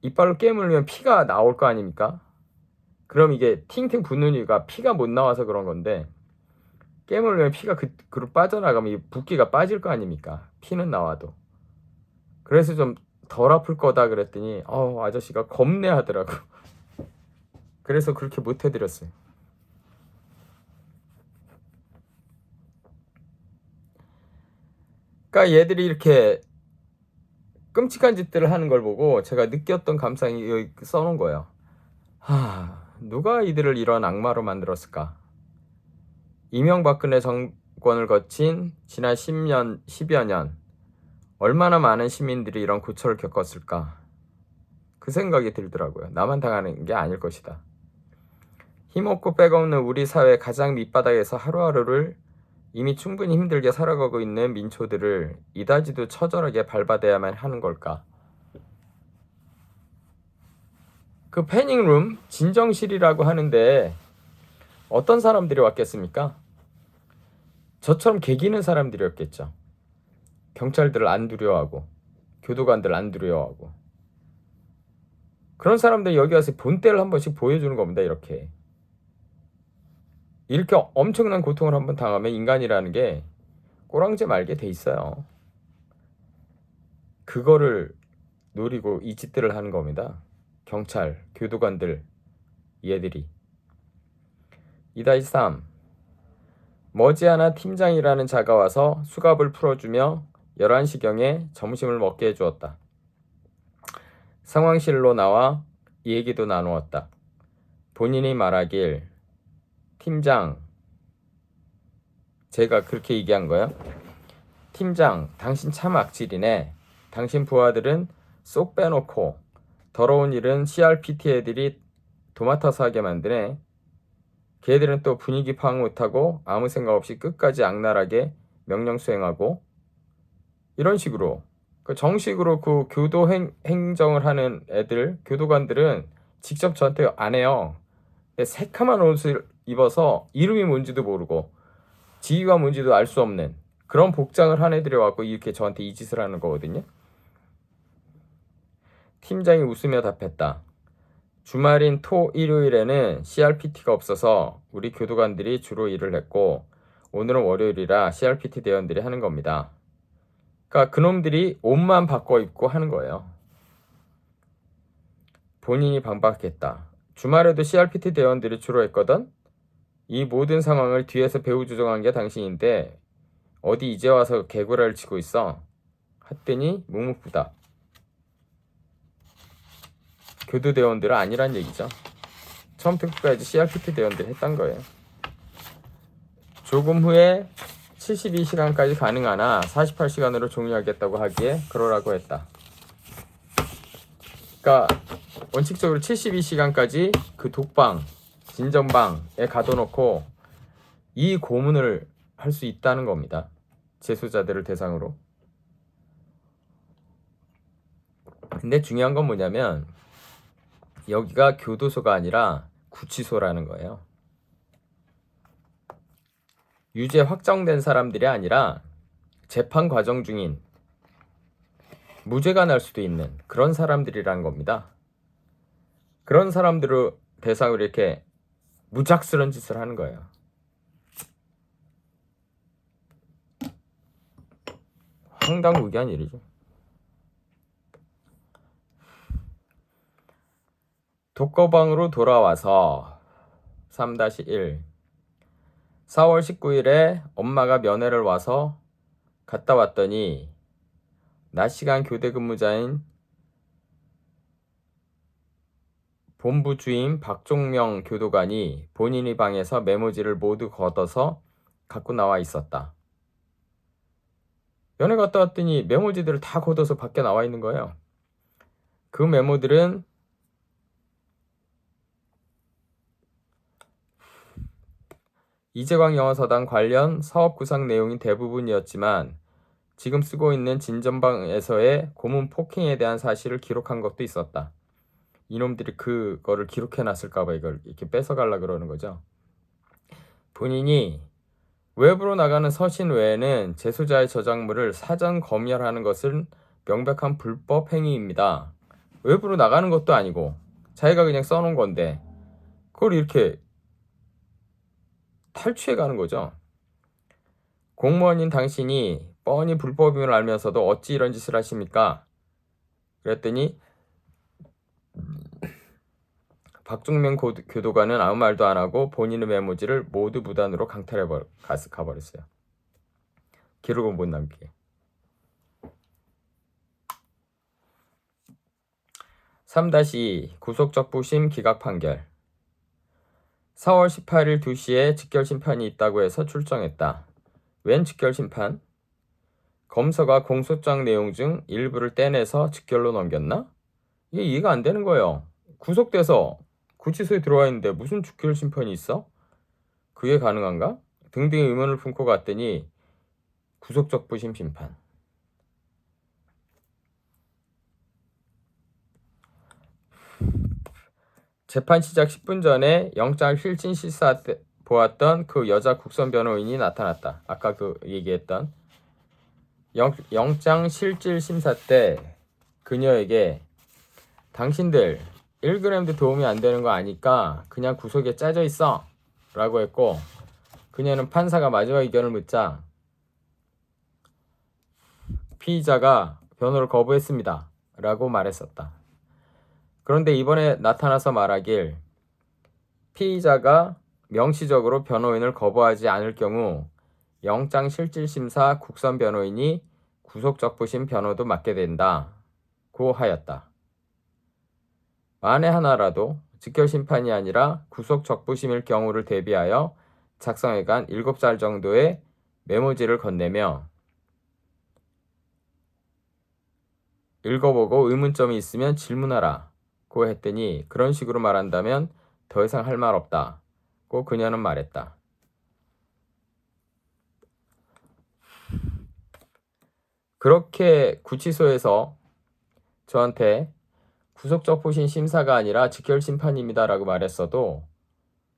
이빨을 깨물면 피가 나올 거 아닙니까? 그럼 이게 팅팅 붓는 이유가 피가 못 나와서 그런 건데, 깨물면 피가 그로 빠져나가면 이 붓기가 빠질 거 아닙니까? 피는 나와도. 그래서 좀 덜 아플 거다 그랬더니 아저씨가 겁내 하더라고. 그래서 그렇게 못 해드렸어요. 그러니까 얘들이 이렇게 끔찍한 짓들을 하는 걸 보고 제가 느꼈던 감상이 여기 써놓은 거예요. 누가 이들을 이런 악마로 만들었을까? 이명박근혜 정권을 거친 지난 10여 년, 얼마나 많은 시민들이 이런 고초를 겪었을까? 그 생각이 들더라고요. 나만 당하는 게 아닐 것이다. 힘없고 백없는 우리 사회 가장 밑바닥에서 하루하루를 이미 충분히 힘들게 살아가고 있는 민초들을 이다지도 처절하게 밟아대야만 하는 걸까? 그 패닝룸, 진정실이라고 하는데 어떤 사람들이 왔겠습니까? 저처럼 개기는 사람들이었겠죠. 경찰들을 안 두려워하고, 교도관들을 안 두려워하고. 그런 사람들이 여기 와서 본때를 한 번씩 보여주는 겁니다. 이렇게 엄청난 고통을 한번 당하면 인간이라는 게 꼬랑지 말게 돼 있어요. 그거를 노리고 이 짓들을 하는 겁니다. 경찰, 교도관들, 얘들이. 2-3. 머지않아 팀장이라는 자가 와서 수갑을 풀어주며 11시경에 점심을 먹게 해주었다. 상황실로 나와 이 얘기도 나누었다. 본인이 말하길, 팀장, 제가 그렇게 얘기한 거예요. 팀장, 당신 참 악질이네. 당신 부하들은 쏙 빼놓고 더러운 일은 CRPT 애들이 도맡아서 하게 만드네. 걔들은 또 분위기 파악 못하고 아무 생각 없이 끝까지 악랄하게 명령 수행하고, 이런 식으로 정식으로 그 교도 행정을 하는 애들, 교도관들은 직접 저한테 안 해요. 새카만 옷을 입어서 이름이 뭔지도 모르고 지위가 뭔지도 알 수 없는 그런 복장을 한 애들이 와서 이렇게 저한테 이 짓을 하는 거거든요. 팀장이 웃으며 답했다. 주말인 토, 일요일에는 CRPT가 없어서 우리 교도관들이 주로 일을 했고, 오늘은 월요일이라 CRPT 대원들이 하는 겁니다. 그러니까 그놈들이 옷만 바꿔 입고 하는 거예요. 본인이 반박했다. 주말에도 CRPT 대원들이 주로 했거든? 이 모든 상황을 뒤에서 배후 조정한 게 당신인데 어디 이제 와서 개구라를 치고 있어? 했더니 묵묵부답. 교도 대원들은 아니란 얘기죠. 처음부터 끝까지 CRPT 대원들이 했단 거예요. 조금 후에 72시간까지 가능하나 48시간으로 종료하겠다고 하기에 그러라고 했다. 그러니까 원칙적으로 72시간까지 그 독방, 진정방에 가둬놓고 이 고문을 할 수 있다는 겁니다. 재소자들을 대상으로. 근데 중요한 건 뭐냐면 여기가 교도소가 아니라 구치소라는 거예요. 유죄 확정된 사람들이 아니라 재판 과정 중인, 무죄가 날 수도 있는 그런 사람들이란 겁니다. 그런 사람들을 대상으로 이렇게 무작스런 짓을 하는 거예요. 황당무계한 일이죠. 독거방으로 돌아와서 3-1 4월 19일에 엄마가 면회를 와서 갔다 왔더니 낮 시간 교대 근무자인 본부 주임 박종명 교도관이 본인의 방에서 메모지를 모두 걷어서 갖고 나와 있었다. 면회 갔다 왔더니 메모지들을 다 걷어서 밖에 나와 있는 거예요. 그 메모들은 이재광 영어서당 관련 사업 구상 내용이 대부분이었지만 지금 쓰고 있는 진전방에서의 고문 폭행에 대한 사실을 기록한 것도 있었다. 이놈들이 그거를 기록해놨을까봐 이걸 이렇게 뺏어가려고 그러는 거죠. 본인이 외부로 나가는 서신 외에는 재소자의 저작물을 사전 검열하는 것은 명백한 불법 행위입니다. 외부로 나가는 것도 아니고 자기가 그냥 써놓은 건데 그걸 이렇게 탈취해 가는 거죠. 공무원인 당신이 뻔히 불법임을 알면서도 어찌 이런 짓을 하십니까? 그랬더니 박종명 교도관은 아무 말도 안 하고 본인의 메모지를 모두 무단으로 강탈해 가버렸어요. 기록은 못 남기게. 3-2 구속적부심 기각 판결. 4월 18일 2시에 직결심판이 있다고 해서 출정했다. 웬 직결심판? 검사가 공소장 내용 중 일부를 떼내서 직결로 넘겼나? 이게 이해가 안 되는 거예요. 구속돼서 구치소에 들어와 있는데 무슨 직결심판이 있어? 그게 가능한가? 등등의 의문을 품고 갔더니 구속적부심 심판. 재판 시작 10분 전에 영장 실질 실사 때 보았던 그 여자 국선 변호인이 나타났다. 아까 그 얘기했던 영장 실질 심사 때 그녀에게 당신들 1g도 도움이 안 되는 거 아니까 그냥 구속에 짜져 있어 라고 했고, 그녀는 판사가 마지막 의견을 묻자 피의자가 변호를 거부했습니다 라고 말했었다. 그런데 이번에 나타나서 말하길 피의자가 명시적으로 변호인을 거부하지 않을 경우 영장 실질심사 국선 변호인이 구속적부심 변호도 맡게 된다고 하였다. 만에 하나라도 직결심판이 아니라 구속적부심일 경우를 대비하여 작성해간 7잘 정도의 메모지를 건네며 읽어보고 의문점이 있으면 질문하라 고 했더니 그런 식으로 말한다면 더 이상 할 말 없다고 그녀는 말했다. 그렇게 구치소에서 저한테 구속적부심 심사가 아니라 직결심판입니다 라고 말했어도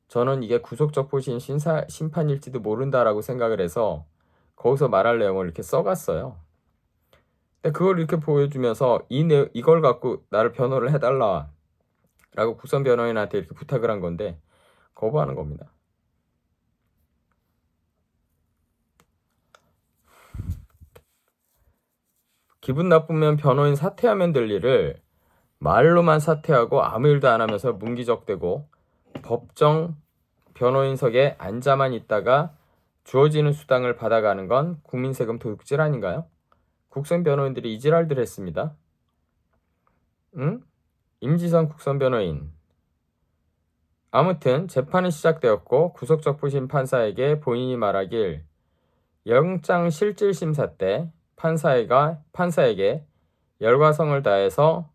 저는 이게 구속적부심 심판일지도 모른다라고 생각을 해서 거기서 말할 내용을 이렇게 써갔어요. 근데 그걸 이렇게 보여주면서 이걸 갖고 나를 변호를 해달라 라고 국선 변호인한테 이렇게 부탁을 한 건데 거부하는 겁니다. 기분 나쁘면 변호인 사퇴하면 될 일을 말로만 사퇴하고 아무 일도 안 하면서 문기적대고 법정 변호인석에 앉아만 있다가 주어지는 수당을 받아가는 건 국민세금 도둑질 아닌가요? 국선 변호인들이 이 지랄들 했습니다. 응? 임지선 국선 변호인. 아무튼 재판이 시작되었고 구속적부심 판사에게 본인이 말하길 영장 실질심사 때 판사에게 열과성을 다해서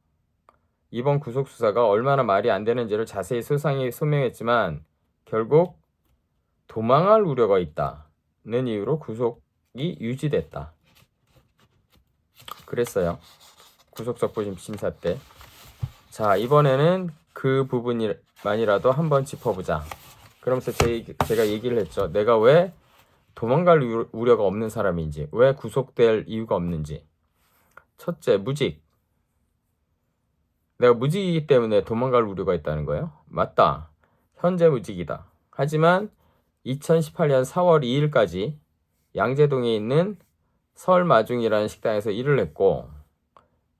이번 구속수사가 얼마나 말이 안 되는지를 자세히 소명했지만 결국 도망할 우려가 있다는 이유로 구속이 유지됐다. 그랬어요. 구속적부심 심사 때. 자, 이번에는 그 부분만이라도 한번 짚어보자. 그러면서 제가 얘기를 했죠. 내가 왜 도망갈 우려가 없는 사람인지, 왜 구속될 이유가 없는지. 첫째, 무직. 내가 무직이기 때문에 도망갈 우려가 있다는 거예요? 맞다. 현재 무직이다. 하지만 2018년 4월 2일까지 양재동에 있는 서울마중이라는 식당에서 일을 했고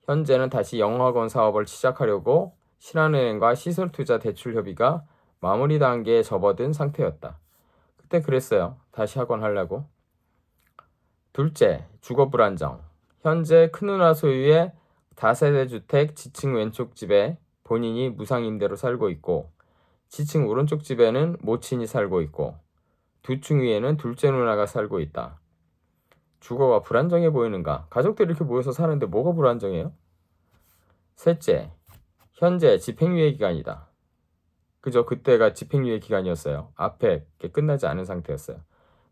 현재는 다시 영어학원 사업을 시작하려고 신한은행과 시설투자 대출 협의가 마무리 단계에 접어든 상태였다. 그때 그랬어요. 다시 학원 하려고. 둘째, 주거 불안정. 현재 큰누나 소유의 다세대 주택 지층 왼쪽 집에 본인이 무상임대로 살고 있고 지층 오른쪽 집에는 모친이 살고 있고 두 층 위에는 둘째 누나가 살고 있다. 주거가 불안정해 보이는가? 가족들이 이렇게 모여서 사는데 뭐가 불안정해요? 셋째, 현재 집행유예 기간이다. 그죠? 그때가 집행유예 기간이었어요. 앞에 끝나지 않은 상태였어요.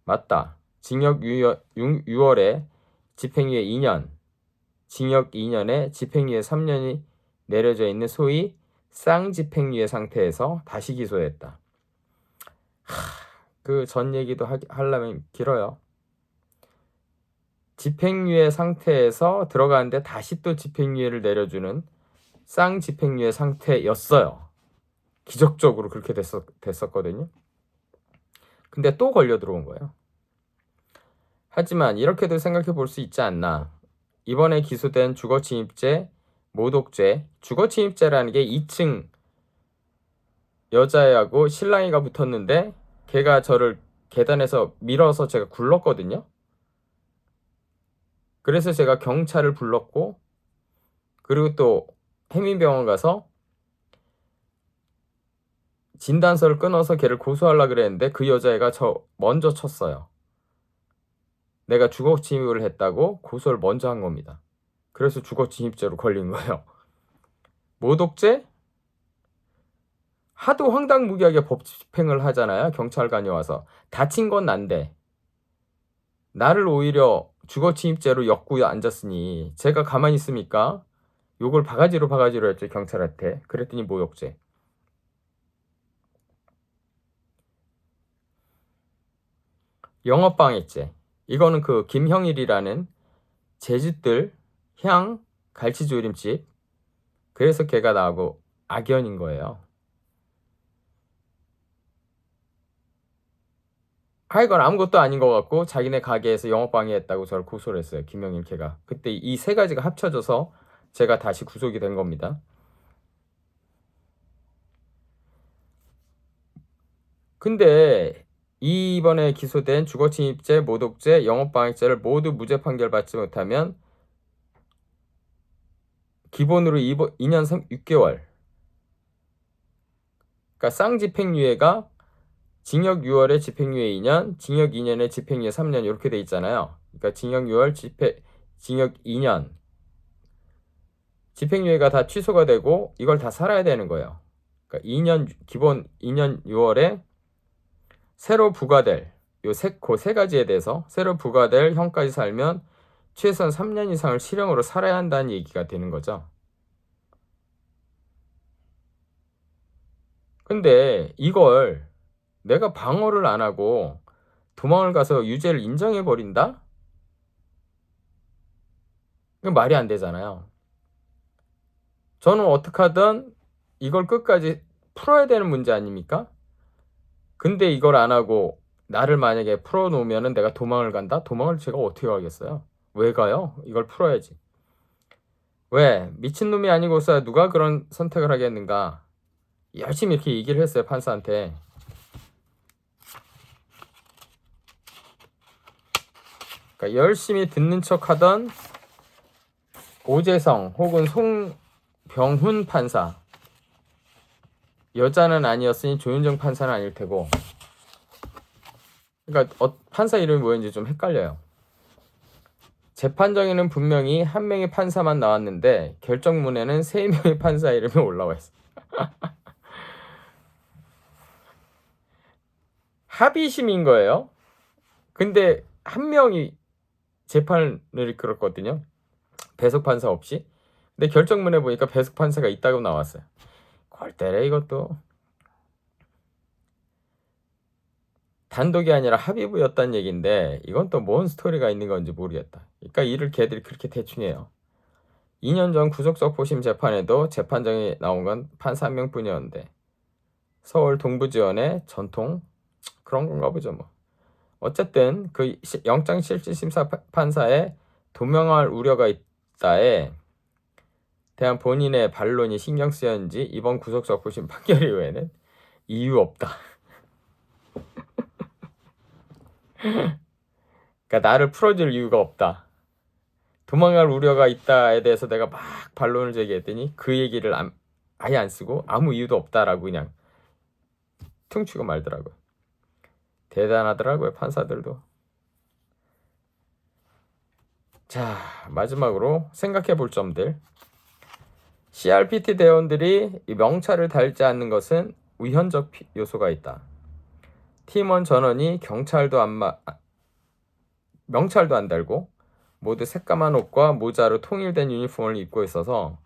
맞다. 징역 6월에 집행유예 2년, 징역 2년에 집행유예 3년이 내려져 있는 소위 쌍집행유예 상태에서 다시 기소했다. 그 전 얘기도 하려면 길어요. 집행유예 상태에서 들어가는데 다시 또 집행유예를 내려주는 쌍집행유예 상태였어요. 기적적으로 그렇게 됐었거든요. 근데 또 걸려 들어온 거예요. 하지만 이렇게도 생각해 볼 수 있지 않나. 이번에 기소된 주거침입죄, 모독죄, 주거침입죄라는 게 2층 여자애하고 신랑이가 붙었는데 걔가 저를 계단에서 밀어서 제가 굴렀거든요. 그래서 제가 경찰을 불렀고 그리고 또 해민병원 가서 진단서를 끊어서 걔를 고소하려고 그랬는데 그 여자애가 저 먼저 쳤어요. 내가 주거침입을 했다고 고소를 먼저 한 겁니다. 그래서 주거침입죄로 걸린 거예요. 모독죄? 하도 황당무계하게 법 집행을 하잖아요. 경찰관이 와서. 다친 건 난데 나를 오히려 주거침입죄로 엮고 앉았으니 제가 가만히 있습니까? 욕을 바가지로 했죠. 경찰한테. 그랬더니 모욕죄. 영업방해죄. 이거는 그 김형일이라는 제주들 향 갈치조림집. 그래서 걔가 나하고 악연인 거예요. 하여간 아무것도 아닌 것 같고 자기네 가게에서 영업방해했다고 저를 고소를 했어요. 김형일 걔가. 그때 이 세 가지가 합쳐져서 제가 다시 구속이 된 겁니다. 근데 이번에 기소된 주거침입죄, 모독죄, 영업방해죄를 모두 무죄 판결 받지 못하면 기본으로 2년 6개월. 그러니까 쌍집행유예가 징역 6월에 집행유예 2년, 징역 2년에 집행유예 3년 이렇게 돼 있잖아요. 그러니까 징역 6월, 징역 2년. 집행유예가 다 취소가 되고 이걸 다 살아야 되는 거예요. 그러니까 2년 기본 2년 6월에 새로 부과될 그 세 가지에 대해서 새로 부과될 형까지 살면 최소한 3년 이상을 실형으로 살아야 한다는 얘기가 되는 거죠. 근데 이걸 내가 방어를 안 하고 도망을 가서 유죄를 인정해 버린다? 이건 말이 안 되잖아요. 저는 어떻게 하든 이걸 끝까지 풀어야 되는 문제 아닙니까? 근데 이걸 안 하고 나를 만약에 풀어놓으면 내가 도망을 간다? 도망을 제가 어떻게 가겠어요? 왜 가요? 이걸 풀어야지. 왜? 미친놈이 아니고서 누가 그런 선택을 하겠는가? 열심히 이렇게 얘기를 했어요, 판사한테. 그러니까 열심히 듣는 척 하던 오재성 혹은 송병훈 판사. 여자는 아니었으니 조윤정 판사는 아닐 테고. 그러니까 판사 이름이 뭐였는지 좀 헷갈려요. 재판정에는 분명히 한 명의 판사만 나왔는데 결정문에는 3명의 판사 이름이 올라와 있어요. 합의심인 거예요. 근데 한 명이 재판을 이끌었거든요. 배석 판사 없이. 근데 결정문에 보니까 배석 판사가 있다고 나왔어요. 골 때려 이것도. 단독이 아니라 합의부였다는 얘기인데 이건 또 뭔 스토리가 있는 건지 모르겠다. 그러니까 일을 걔들이 그렇게 대충 해요. 2년 전 구속적포심 재판에도 재판정에 나온 건 판사 한 명뿐이었는데 서울 동부지원의 전통 그런 건가 보죠 뭐. 어쨌든 그 영장실질심사 판사에 도명할 우려가 있다에 대한 본인의 반론이 신경 쓰였는지 이번 구속적부심 판결 이후에는 이유 없다. 그러니까 나를 풀어줄 이유가 없다. 도망갈 우려가 있다에 대해서 내가 막 반론을 제기했더니 그 얘기를 아예 안 쓰고 아무 이유도 없다라고 그냥 퉁치고 말더라고요. 대단하더라고요, 판사들도. 자, 마지막으로 생각해 볼 점들. CRPT 대원들이 이 명찰을 달지 않는 것은 위헌적 요소가 있다. 팀원 전원이 명찰도 안 달고 모두 새까만 옷과 모자로 통일된 유니폼을 입고 있어서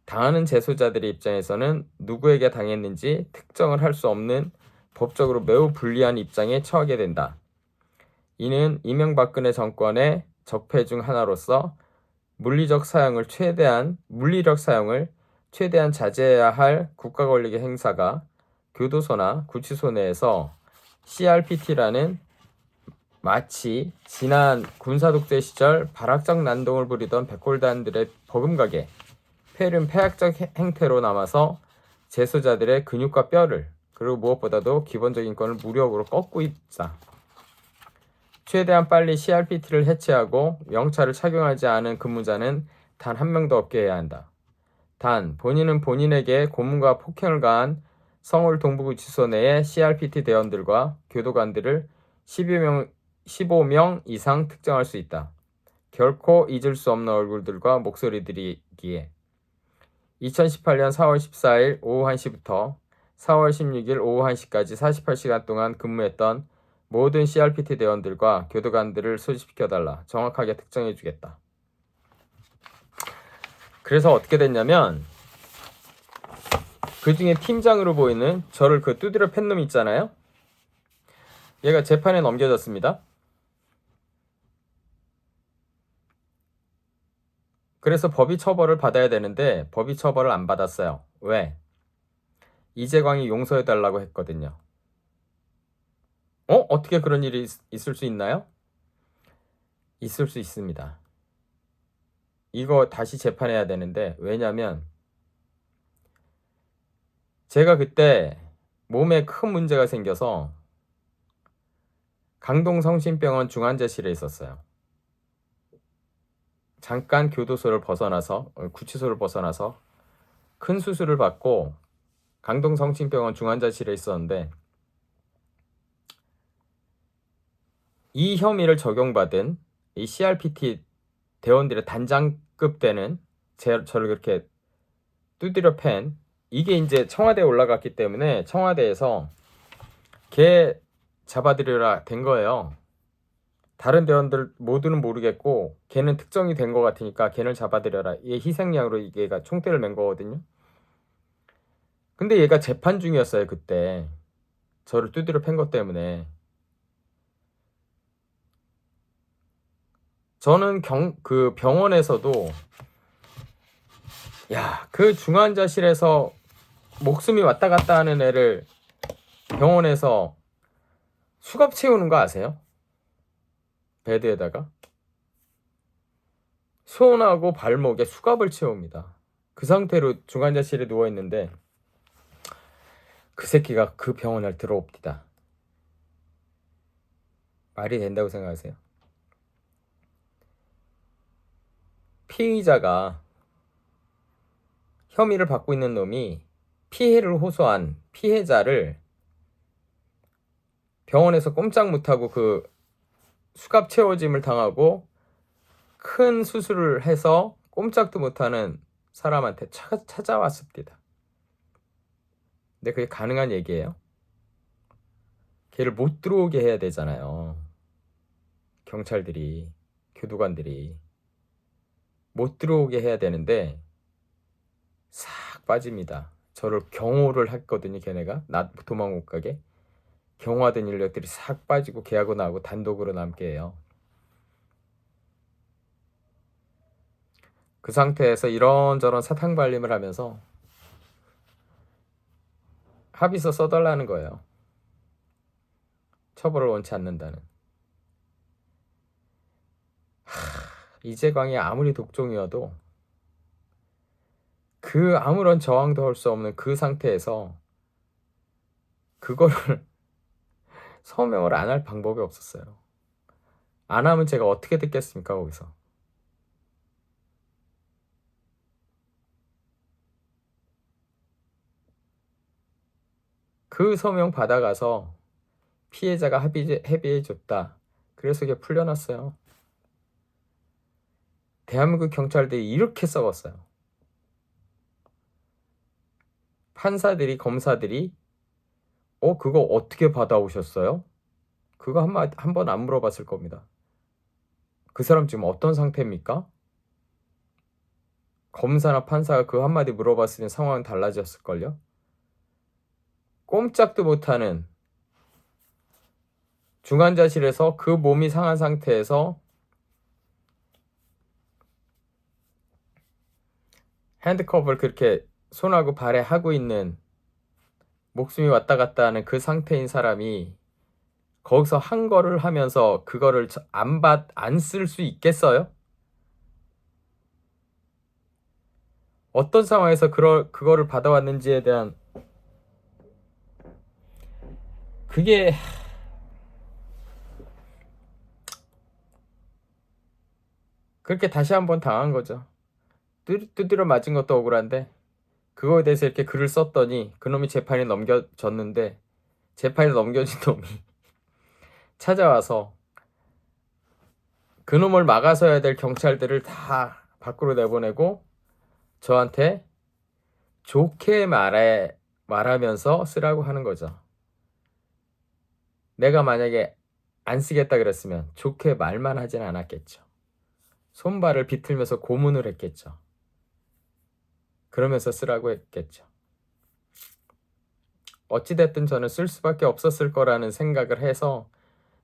당하는 재소자들의 입장에서는 누구에게 당했는지 특정을 할 수 없는 법적으로 매우 불리한 입장에 처하게 된다. 이는 이명박근혜 정권의 적폐 중 하나로서 물리적 사용을 최대한 자제해야 할 국가 권력의 행사가 교도소나 구치소 내에서 CRPT라는 마치 지난 군사독재 시절 발악적 난동을 부리던 백골단들의 버금가게 폐륜폐악적 행태로 남아서 재소자들의 근육과 뼈를 그리고 무엇보다도 기본적인 권을 무력으로 꺾고 있다. 최대한 빨리 CRPT를 해체하고 명찰을 착용하지 않은 근무자는 단 한 명도 없게 해야 한다. 단 본인은 본인에게 고문과 폭행을 가한 서울 동부구치소 내의 CRPT 대원들과 교도관들을 15명 이상 특정할 수 있다. 결코 잊을 수 없는 얼굴들과 목소리들이기에 2018년 4월 14일 오후 1시부터 4월 16일 오후 1시까지 48시간 동안 근무했던 모든 CRPT 대원들과 교도관들을 소집시켜달라. 정확하게 특정해주겠다. 그래서 어떻게 됐냐면 그 중에 팀장으로 보이는 저를 그 두드려 팬 놈 있잖아요. 얘가 재판에 넘겨졌습니다. 그래서 법이 처벌을 받아야 되는데 법이 처벌을 안 받았어요. 왜? 이재광이 용서해달라고 했거든요. 어떻게 그런 일이 있을 수 있나요? 있을 수 있습니다. 이거 다시 재판해야 되는데 왜냐면 제가 그때 몸에 큰 문제가 생겨서 강동성심병원 중환자실에 있었어요. 잠깐 구치소를 벗어나서 큰 수술을 받고 강동성심병원 중환자실에 있었는데 이 혐의를 적용받은 이 CRPT 대원들의 단장급 되는 저를 그렇게 두드려 팬 이게 이제 청와대에 올라갔기 때문에 청와대에서 걔 잡아들여라 된 거예요. 다른 대원들 모두는 모르겠고 걔는 특정이 된 것 같으니까 걔를 잡아들여라. 얘 희생양으로 얘가 총대를 맨 거거든요. 근데 얘가 재판 중이었어요 그때. 저를 두드려 팬 것 때문에. 저는 그 병원에서도 그 중환자실에서 목숨이 왔다 갔다 하는 애를 병원에서 수갑 채우는 거 아세요? 베드에다가 손하고 발목에 수갑을 채웁니다. 그 상태로 중환자실에 누워있는데 그 새끼가 그 병원을 들어옵디다. 말이 된다고 생각하세요? 피의자가 혐의를 받고 있는 놈이 피해를 호소한 피해자를 병원에서 꼼짝 못하고 그 수갑 채워짐을 당하고 큰 수술을 해서 꼼짝도 못하는 사람한테 찾아왔습니다. 근데 그게 가능한 얘기예요? 걔를 못 들어오게 해야 되잖아요. 경찰들이, 교도관들이 못 들어오게 해야 되는데 싹 빠집니다. 저를 경호를 했거든요. 걔네가 나 도망 못 가게 경호하던 인력들이 싹 빠지고 걔하고 나하고 단독으로 남게 해요. 그 상태에서 이런저런 사탕발림을 하면서 합의서 써달라는 거예요. 처벌을 원치 않는다는. 이재광이 아무리 독종이어도 그 아무런 저항도 할 수 없는 그 상태에서 그거를 서명을 안 할 방법이 없었어요. 안 하면 제가 어떻게 듣겠습니까, 거기서. 그 서명 받아가서 피해자가 합의해줬다. 그래서 이게 풀려났어요. 대한민국 경찰들이 이렇게 썩었어요. 판사들이, 검사들이 그거 어떻게 받아오셨어요? 그거 한 번 안 물어봤을 겁니다. 그 사람 지금 어떤 상태입니까? 검사나 판사가 그 한마디 물어봤으면 상황은 달라졌을걸요? 꼼짝도 못하는 중환자실에서 그 몸이 상한 상태에서 핸드컵을 그렇게 손하고 발에 하고 있는, 목숨이 왔다 갔다 하는 그 상태인 사람이 거기서 한 거를 하면서 그거를 안 쓸 수 있겠어요? 어떤 상황에서 그거를 받아왔는지에 대한, 그게 그렇게 다시 한번 당한 거죠. 두드려 맞은 것도 억울한데 그거에 대해서 이렇게 글을 썼더니 그놈이 재판에 넘겨졌는데, 재판에 넘겨진 놈이 찾아와서 그놈을 막아서야 될 경찰들을 다 밖으로 내보내고 저한테 좋게 말하면서 쓰라고 하는 거죠. 내가 만약에 안 쓰겠다 그랬으면 좋게 말만 하진 않았겠죠. 손발을 비틀면서 고문을 했겠죠. 그러면서 쓰라고 했겠죠. 어찌됐든 저는 쓸 수밖에 없었을 거라는 생각을 해서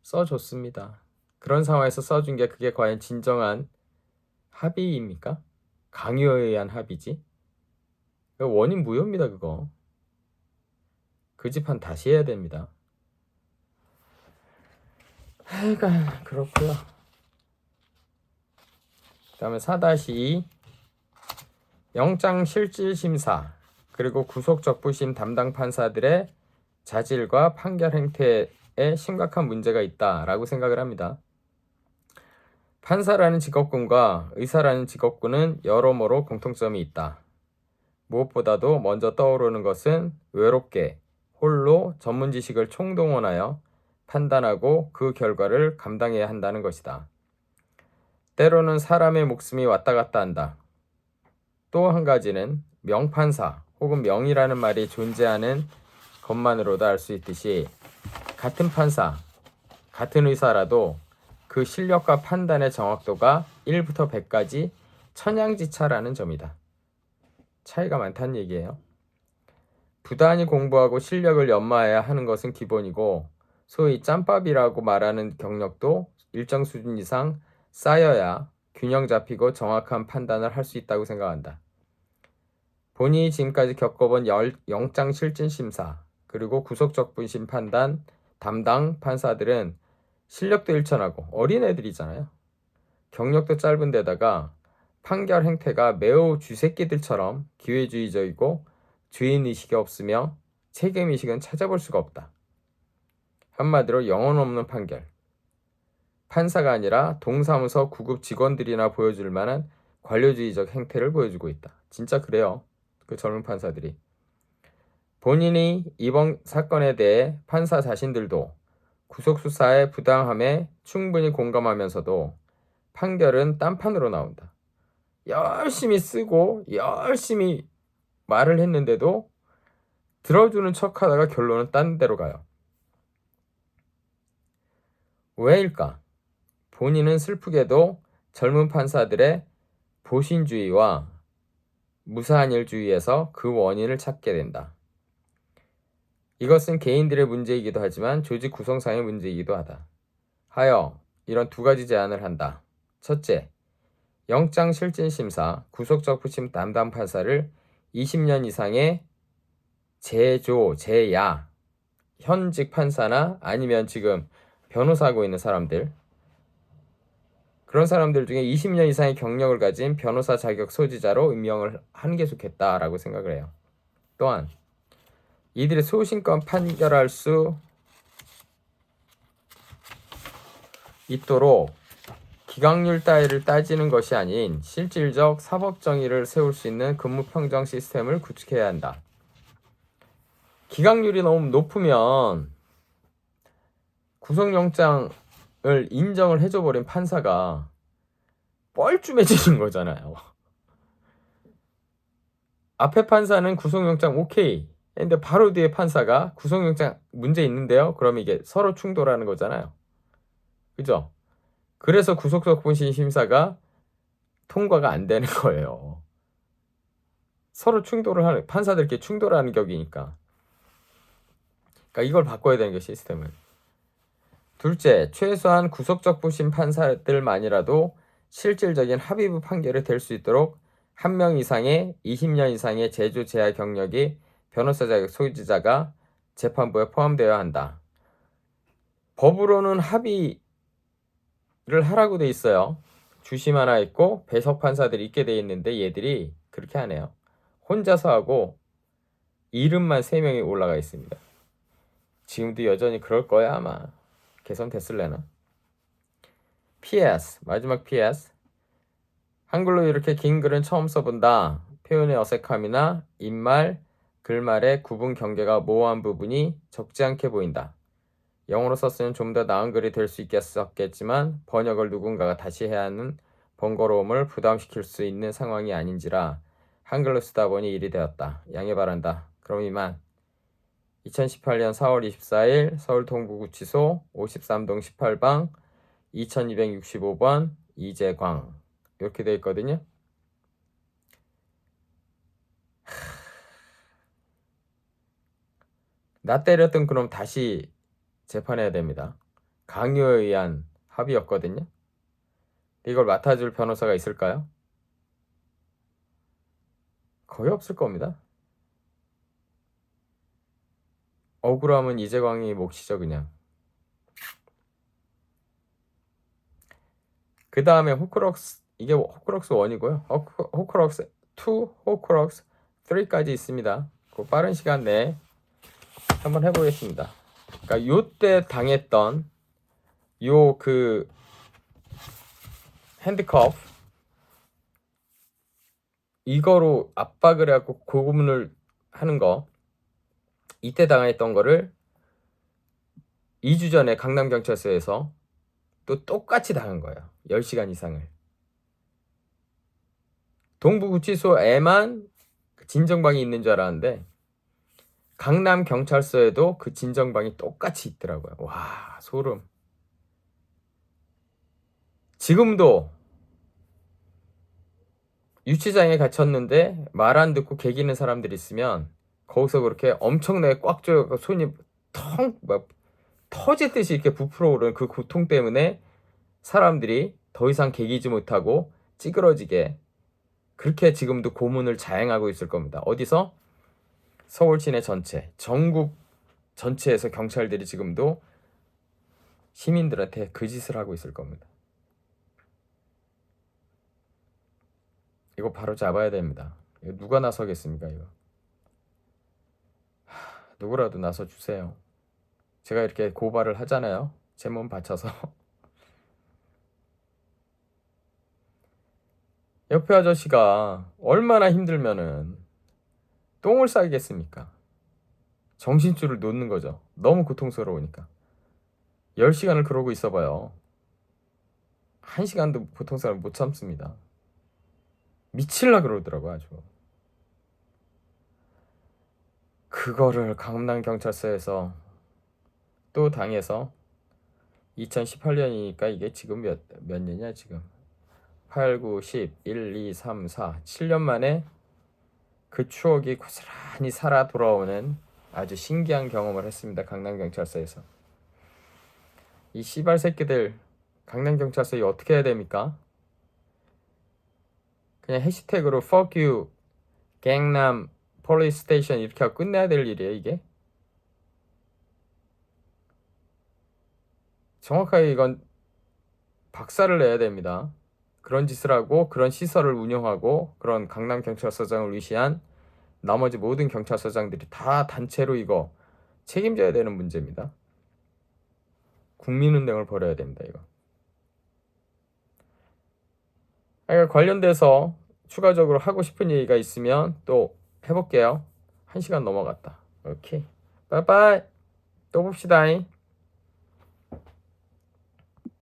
써줬습니다. 그런 상황에서 써준 게 그게 과연 진정한 합의입니까? 강요에 의한 합의지. 원인 무효입니다, 그거. 그 집한 다시 해야 됩니다. 하여간 그렇고요. 그 다음에 4-2 영장실질심사 그리고 구속적부심 담당 판사들의 자질과 판결 행태에 심각한 문제가 있다라고 생각을 합니다. 판사라는 직업군과 의사라는 직업군은 여러모로 공통점이 있다. 무엇보다도 먼저 떠오르는 것은 외롭게 홀로 전문 지식을 총동원하여 판단하고 그 결과를 감당해야 한다는 것이다. 때로는 사람의 목숨이 왔다 갔다 한다. 또 한 가지는 명판사 혹은 명이라는 말이 존재하는 것만으로도 알 수 있듯이 같은 판사, 같은 의사라도 그 실력과 판단의 정확도가 1부터 100까지 천양지차라는 점이다. 차이가 많다는 얘기예요. 부단히 공부하고 실력을 연마해야 하는 것은 기본이고 소위 짬밥이라고 말하는 경력도 일정 수준 이상 쌓여야 균형 잡히고 정확한 판단을 할 수 있다고 생각한다. 본인이 지금까지 겪어본 영장실질심사 그리고 구속적부심 판단 담당 판사들은 실력도 일천하고 어린애들이잖아요. 경력도 짧은 데다가 판결 행태가 매우 쥐새끼들처럼 기회주의적이고 주인의식이 없으며 책임의식은 찾아볼 수가 없다. 한마디로 영혼 없는 판결. 판사가 아니라 동사무소 구급 직원들이나 보여줄 만한 관료주의적 행태를 보여주고 있다. 진짜 그래요. 그 젊은 판사들이. 본인이 이번 사건에 대해 판사 자신들도 구속수사의 부당함에 충분히 공감하면서도 판결은 딴판으로 나온다. 열심히 쓰고 열심히 말을 했는데도 들어주는 척하다가 결론은 딴 데로 가요. 왜일까? 본인은 슬프게도 젊은 판사들의 보신주의와 무사한 일주의에서 그 원인을 찾게 된다. 이것은 개인들의 문제이기도 하지만 조직 구성상의 문제이기도 하다. 하여 이런 두 가지 제안을 한다. 첫째, 영장실질심사, 구속적부심 담당 판사를 20년 이상의 제조, 제야, 현직 판사나 아니면 지금 변호사하고 있는 사람들, 그런 사람들 중에 20년 이상의 경력을 가진 변호사 자격 소지자로 임명을 하는 게 좋겠다라고 생각을 해요. 또한 이들의 소신껏 판결할 수 있도록 기각률 따위를 따지는 것이 아닌 실질적 사법 정의를 세울 수 있는 근무 평정 시스템을 구축해야 한다. 기각률이 너무 높으면 구속영장을 인정을 해줘버린 판사가 뻘쭘해지는 거잖아요. 앞에 판사는 구속영장 오케이 근데 바로 뒤에 판사가 구속영장 문제 있는데요? 그럼 이게 서로 충돌하는 거잖아요. 그죠? 그래서 구속적분심 심사가 통과가 안 되는 거예요. 서로 충돌을 하는, 판사들끼리 충돌하는 격이니까. 그러니까 이걸 바꿔야 되는 게 시스템을. 둘째, 최소한 구속적부심 판사들만이라도 실질적인 합의부 판결이 될 수 있도록 1명 이상의 20년 이상의 제조 제야 경력이 변호사 자격 소지자가 재판부에 포함되어야 한다. 법으로는 합의를 하라고 돼 있어요. 주심 하나 있고 배석 판사들이 있게 돼 있는데 얘들이 그렇게 하네요. 혼자서 하고 이름만 3명이 올라가 있습니다. 지금도 여전히 그럴 거야 아마. 개선됐을래나? PS, 마지막 PS. 한글로 이렇게 긴 글은 처음 써본다. 표현의 어색함이나 입말, 글말의 구분 경계가 모호한 부분이 적지 않게 보인다. 영어로 썼으면 좀 더 나은 글이 될 수 있겠지만 번역을 누군가가 다시 해야 하는 번거로움을 부담시킬 수 있는 상황이 아닌지라 한글로 쓰다 보니 일이 되었다. 양해 바란다. 그럼 이만. 2018년 4월 24일 서울 동부구치소 53동 18방 2265번 이재광 이렇게 돼 있거든요. 나 때렸던 그럼 다시 재판해야 됩니다. 강요에 의한 합의였거든요. 이걸 맡아줄 변호사가 있을까요? 거의 없을 겁니다. 억울함은 이재광이 몫이죠 그냥. 그 다음에 호크럭스, 이게 호크럭스 1이고요. 호크럭스 2, 호크럭스 3까지 있습니다. 그 빠른 시간 내에 한번 해보겠습니다. 그러니까 요때 당했던 요 그 핸드컵 이거로 압박을 해갖고 고문을 하는 거, 이때 당했던 거를 2주 전에 강남경찰서에서 또 똑같이 당한 거예요. 10시간 이상을. 동부구치소에만 진정방이 있는 줄 알았는데 강남경찰서에도 그 진정방이 똑같이 있더라고요. 와, 소름. 지금도 유치장에 갇혔는데 말 안 듣고 개기는 사람들이 있으면 거기서 그렇게 엄청나게 꽉 조여서 손이 막 터질 듯이 이렇게 부풀어 오르는 그 고통 때문에 사람들이 더 이상 개기지 못하고 찌그러지게 그렇게 지금도 고문을 자행하고 있을 겁니다. 어디서? 서울 시내 전체, 전국 전체에서 경찰들이 지금도 시민들한테 그 짓을 하고 있을 겁니다. 이거 바로 잡아야 됩니다. 이거 누가 나서겠습니까 이거? 누구라도 나서 주세요. 제가 이렇게 고발을 하잖아요. 제 몸 바쳐서. 옆에 아저씨가 얼마나 힘들면은 똥을 싸겠습니까? 정신줄을 놓는 거죠. 너무 고통스러우니까. 10시간을 그러고 있어봐요. 1시간도 보통 사람 못 참습니다. 미칠라 그러더라고 아주. 그거를 강남경찰서에서 또 당해서 2018년이니까 이게 지금 몇 년이냐 지금 8, 9, 10, 1, 2, 3, 4 7년 만에 그 추억이 고스란히 살아 돌아오는 아주 신기한 경험을 했습니다. 강남경찰서에서. 이 씨발 새끼들 강남경찰서에 어떻게 해야 됩니까? 그냥 해시태그로 fuck you 강남 police station 이렇게 하고 끝내야 될 일이에요, 이게? 정확하게 이건 박살을 내야 됩니다. 그런 짓을 하고 그런 시설을 운영하고 그런 강남경찰서장을 위시한 나머지 모든 경찰서장들이 다 단체로 이거 책임져야 되는 문제입니다. 국민운동을 벌여야 됩니다, 이거. 그러니까 관련돼서 추가적으로 하고 싶은 얘기가 있으면 또 해볼게요. 1시간 넘어갔다. 오케이. 빠이빠이. 또 봅시다.